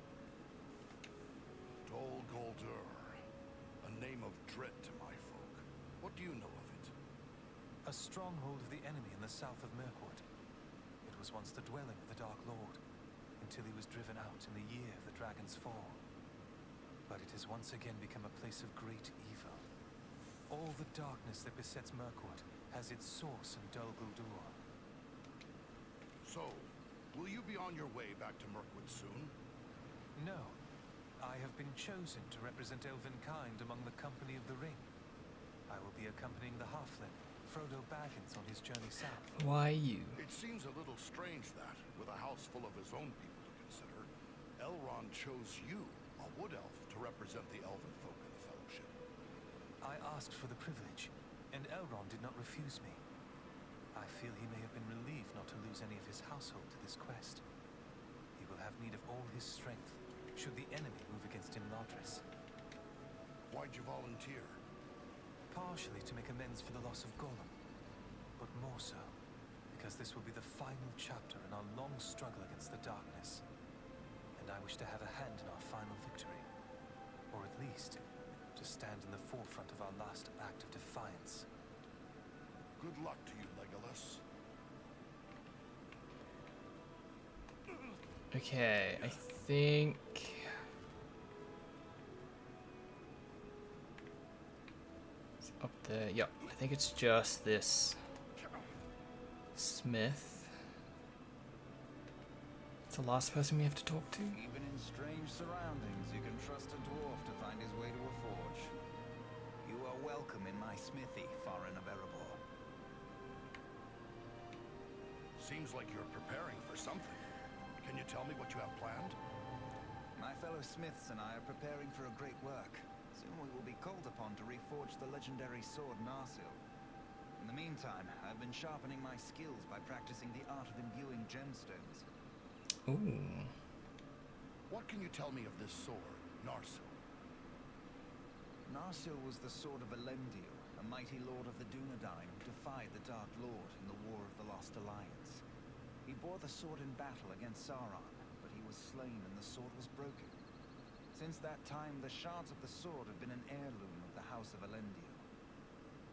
Dol Guldur. A name of dread to my folk. What do you know of it? A stronghold of the enemy in the south of Mirkwood. It was once the dwelling of the Dark Lord, until he was driven out in the year of the Dragon's Fall. But it has once again become a place of great evil. All the darkness that besets Mirkwood has its source in Dol Guldur. So, will you be on your way back to Mirkwood soon? No. I have been chosen to represent Elvenkind among the Company of the Ring. I will be accompanying the halfling, Frodo Baggins, on his journey south. Why you? It seems a little strange that, with a house full of his own people to consider, Elrond chose you, a wood elf, to represent the elven folk in the Fellowship. I asked for the privilege, and Elrond did not refuse me. I feel he may have been relieved not to lose any of his household to this quest. He will have need of all his strength, should the enemy move against Imladris. Why'd you volunteer? Partially to make amends for the loss of Gollum, but more so because this will be the final chapter in our long struggle against the darkness, and I wish to have a hand in our final victory, or at least to stand in the forefront of our last act of defiance. Good luck to you, Legolas. Okay, I think... It's up there. Yep, I think it's just this smith. It's the last person we have to talk to. Even in strange surroundings, you can trust a dwarf to find his way to a forge. You are welcome in my smithy, Farin of Erebor. Seems like you're preparing for something. Can you tell me what you have planned? My fellow smiths and I are preparing for a great work. Soon we will be called upon to reforge the legendary sword Narsil. In the meantime, I've been sharpening my skills by practicing the art of imbuing gemstones. Ooh. What can you tell me of this sword, Narsil? Narsil was the sword of Elendil, a mighty lord of the Dunedain who defied the Dark Lord in the War of the Lost Alliance. He bore the sword in battle against Sauron, but he was slain and the sword was broken. Since that time, the shards of the sword have been an heirloom of the House of Elendil.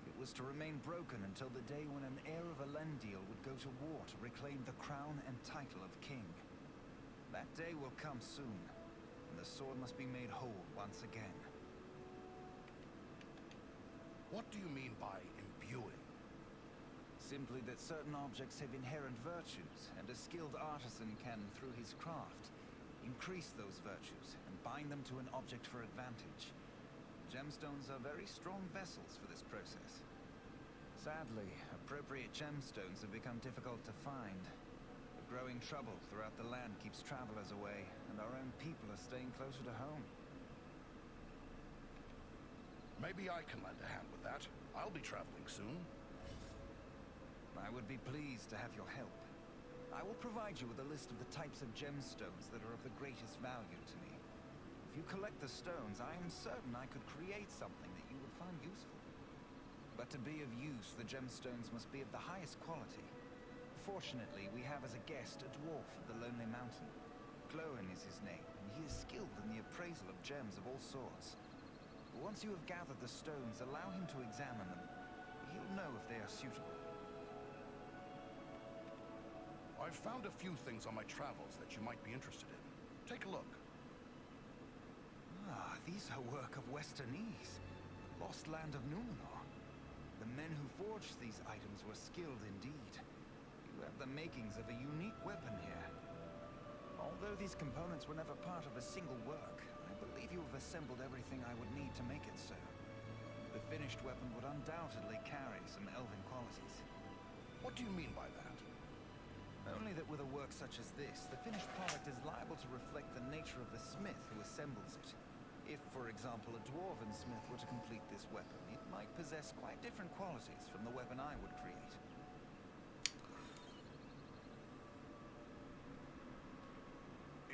It was to remain broken until the day when an heir of Elendil would go to war to reclaim the crown and title of king. That day will come soon, and the sword must be made whole once again. What do you mean by imbuing? Simply that certain objects have inherent virtues, and a skilled artisan can, through his craft, increase those virtues and bind them to an object for advantage. Gemstones are very strong vessels for this process. Sadly, appropriate gemstones have become difficult to find. The growing trouble throughout the land keeps travelers away, and our own people are staying closer to home. Maybe I can lend a hand with that. I'll be traveling soon. I would be pleased to have your help. I will provide you with a list of the types of gemstones that are of the greatest value to me. If you collect the stones, I am certain I could create something that you would find useful. But to be of use, the gemstones must be of the highest quality. Fortunately, we have as a guest a dwarf of the Lonely Mountain. Glóin is his name, and he is skilled in the appraisal of gems of all sorts. Once you have gathered the stones, allow him to examine them. He'll know if they are suitable. I've found a few things on my travels that you might be interested in. Take a look. Ah, these are work of Westernese, the lost land of Numenor. The men who forged these items were skilled indeed. You have the makings of a unique weapon here. Although these components were never part of a single work, I believe you have assembled everything I would need to make it so. The finished weapon would undoubtedly carry some elven qualities. What do you mean by that? Only that with a work such as this, the finished product is liable to reflect the nature of the smith who assembles it. If, for example, a dwarven smith were to complete this weapon, it might possess quite different qualities from the weapon I would create.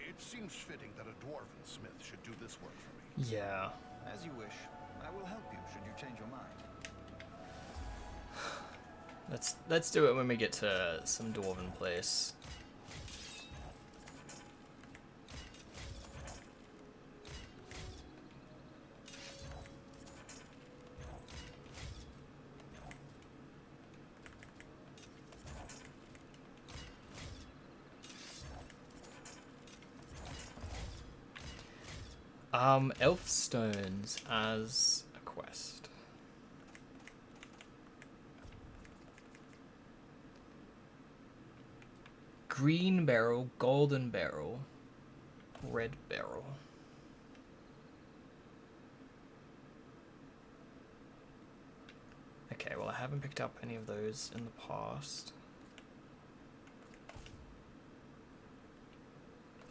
It seems fitting that a dwarven smith should do this work for me. Yeah. As you wish. I will help you should you change your mind. Let's do it when we get to some dwarven place. Elf stones as a quest. Green barrel, golden barrel, red barrel. Okay, well I haven't picked up any of those in the past.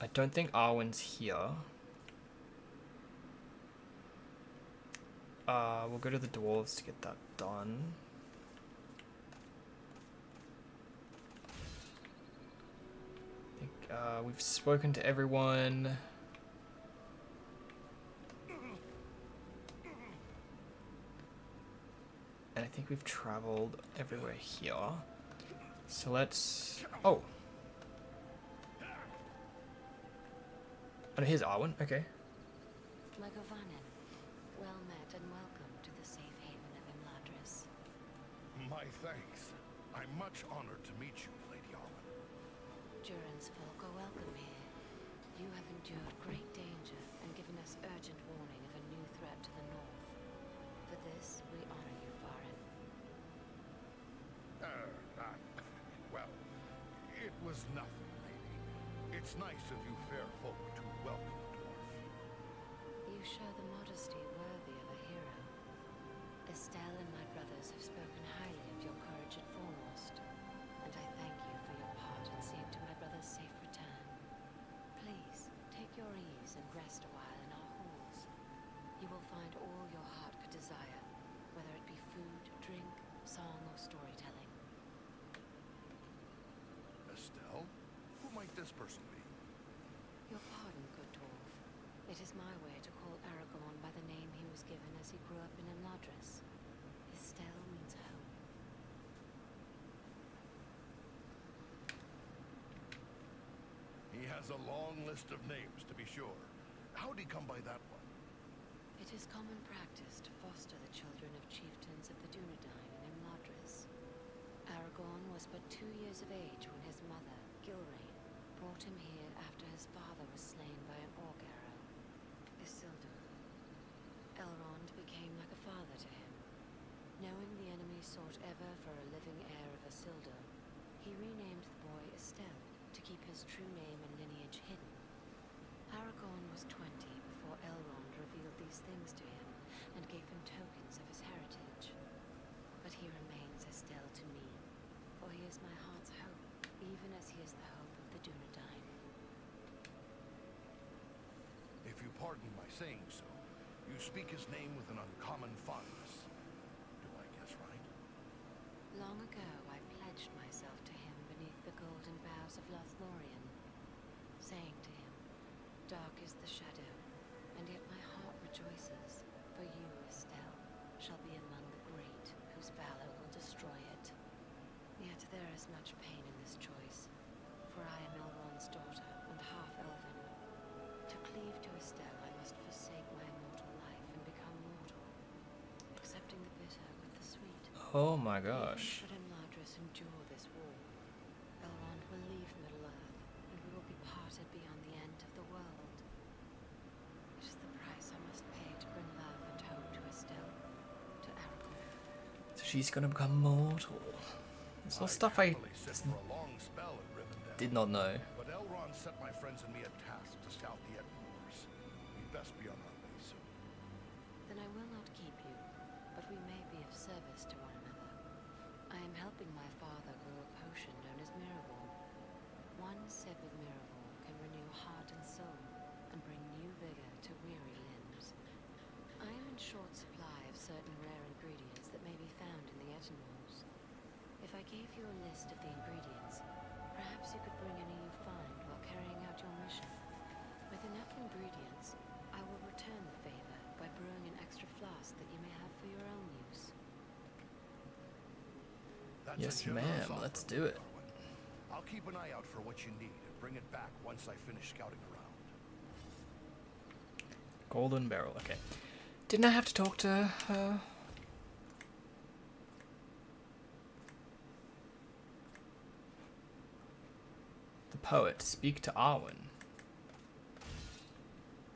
I don't think Arwen's here. We'll go to the dwarves to get that done. I think we've spoken to everyone. And I think we've traveled everywhere here. So let's... Oh! Oh, here's Arwen. Okay. Legovanen, well met and welcome to the safe haven of Imladris. My thanks. I'm much honored to meet you, Lady Arwen. Durin's folk are welcome here. You have endured great danger and given us urgent warning of a new threat to the north. For this, we honor you, Farin. Well, it was nothing, lady. It's nice of you fair folk to welcome a dwarf. You show the modesty worthy of a hero. Estelle and my brothers have spoken highly of your courage at Foremost, and I thank you for your part in seeing to my brother's safe return. Please, take your ease and rest a while in our halls. You will find all your heart could desire, whether it be food, drink, song, or storytelling. Estelle? Who might this person be? Your pardon, good dwarf. It is my way to call Aragorn by the name he was given as he grew up in Imladris. Estelle means home. He has a long list of names, to be sure. How'd he come by that one? It is common practice to foster the children of chieftains of the Dunedain in Imladris. Aragorn was but 2 years of age when his mother, Gilrain, brought him here after his father was slain by an orc arrow. Isildur. Elrond became like a father to him. Knowing the enemy sought ever for a living heir of Isildur, he renamed the boy Estelle to keep his true name and lineage hidden. Aragorn was 20 before Elrond revealed these things to him and gave him tokens of his heritage. But he remains Estelle to me, for he is my heart's hope, even as he is the hope of the Dunedain. If you pardon my saying so, you speak his name with an uncommon fondness. Do I guess right? Long ago, I pledged myself to him beneath the golden boughs of Lothlorien, saying to him, "Dark is the shadow, and yet my heart rejoices, for you, Estelle, shall be among the great, whose valor will destroy it." Yet there is much pain in this choice, for I am Elrond's daughter and half-elven. To cleave to Estelle, I must forsake my immortal life and become mortal, accepting the bitter with the sweet. Oh my gosh. Even should Imladris endure this war, Elrond will leave Middle-earth, and we will be parted beyond the end of the world. It is the price I must pay to bring love and hope to Estelle, to Aragorn. So she's gonna become mortal. It's all stuff I happily sit for a long spell in Rivendell, did not know. but Elrond set my friends and me a task to scout the Edmures. We'd best be on our way soon. Then I will not keep you, but we may be of service to one another. I am helping my father brew a potion known as Miraval. One sip of Miraval can renew heart and soul, and bring new vigor to weary limbs. in short supply of certain rare ingredients that may be found in the Etenwalls. If I gave you a list of the ingredients, perhaps you could bring any you find while carrying out your mission. With enough ingredients, I will return the favor by brewing an extra flask that you may have for your own use. That's Yes, a generous ma'am. offer, Let's do it. Darwin. I'll keep an eye out for what you need and bring it back once I finish scouting around. Golden barrel. Okay. Didn't I have to talk to her? The poet. Speak to Arwen.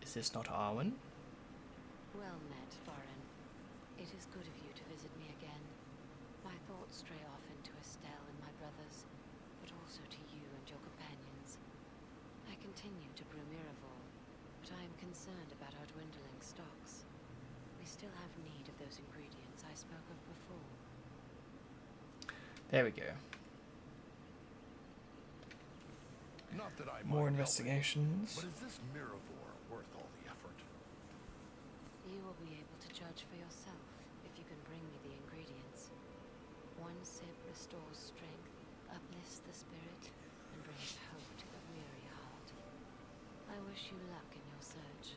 Is this not Arwen? Well met, Farin. It is good of you to visit me again. My thoughts stray often to Estelle and my brothers, but also to you and your companions. I continue to brew Miraval, but I am concerned about our dwindling stocks. We still have need of those ingredients I spoke of before. There we go. Not that I More mind investigations. helping, but is this Miravor worth all the effort? You will be able to judge for yourself if you can bring me the ingredients. One sip restores strength, uplifts the spirit, and brings hope to the weary heart. I wish you luck in your search.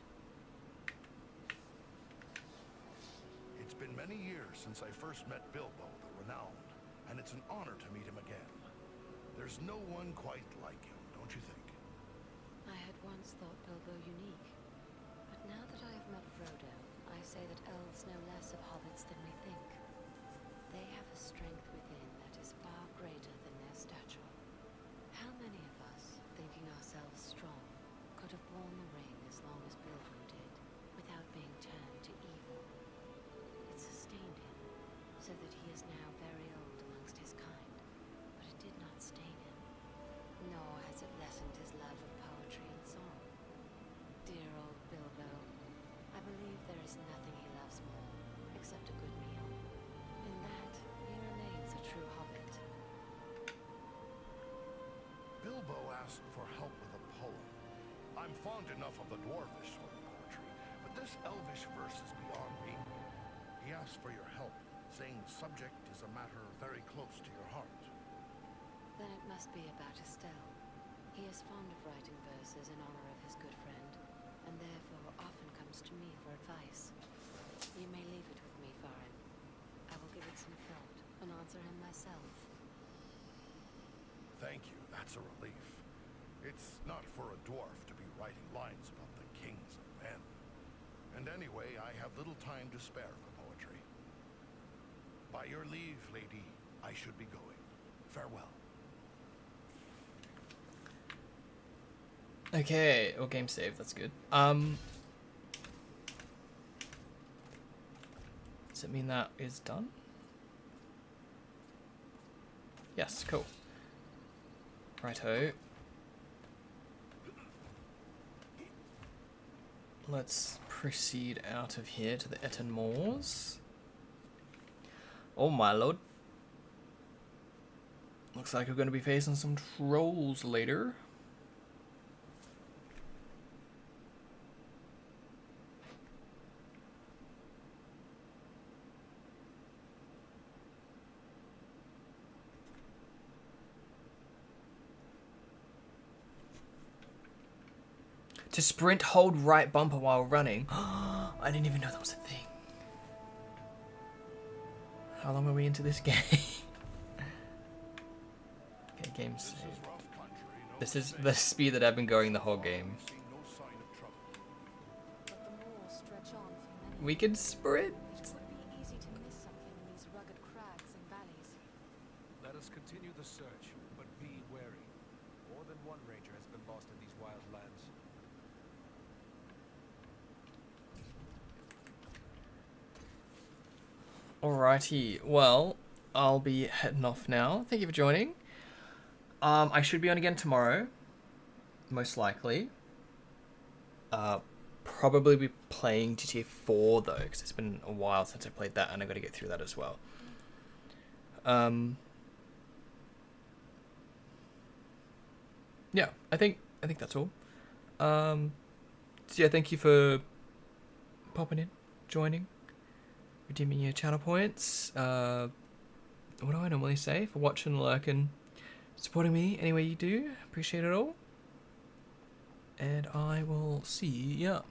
It's been many years since I first met Bilbo the Renowned, and it's an honor to meet him again. There's no one quite like him, don't you think? I had once thought Bilbo unique, but now that I have met Frodo, I say that elves know less of hobbits than we think. They have a strength within that is far greater than their stature. How many of us, thinking ourselves strong, could have worn the ring as long as Bilbo did, without being turned to evil? It sustained him, so that he is now very old amongst his kind, but it did not stain him, nor has it lessened his love of poetry and song. Dear old Bilbo, I believe there is nothing he loves more, except a good meal. In that, he remains a true hobbit. Bilbo asked for help with a poem. I'm fond enough of the dwarvish sort of poetry, but this elvish verse is beyond me. He asked for your help, saying the subject is a matter very close to your heart. Then it must be about Estelle. He is fond of writing verses in honor of his good friend, and therefore often comes to me for advice. You may leave it with me, Farin. I will give it some thought and answer him myself. Thank you, that's a relief. It's not for a dwarf to be writing lines about the kings of men. And anyway, I have little time to spare for poetry. By your leave, lady, I should be going. Farewell. Okay, or game save, that's good. Does it mean that is done? Yes, cool. Righto. Let's proceed out of here to the Eton Moors. Oh my lord. Looks like we're going to be facing some trolls later. To sprint, hold right bumper while running. I didn't even know that was a thing. How long are we into this game? Okay, game save. This is the speed that I've been going the whole game. But the moors stretch on for many. We can sprint. It would be easy to miss something in these rugged crags and valleys. Let us continue the search, but be wary. More than one ranger has been lost in these wild lands. Alrighty, well, I'll be heading off now. Thank you for joining. I should be on again tomorrow, most likely. Probably be playing GTA 4 though, because it's been a while since I played that, and I got to get through that as well. Yeah, I think that's all. So yeah, thank you for popping in, joining. redeeming your channel points. What do I normally say? For watching, lurking, supporting me any way you do. Appreciate it all. And I will see ya.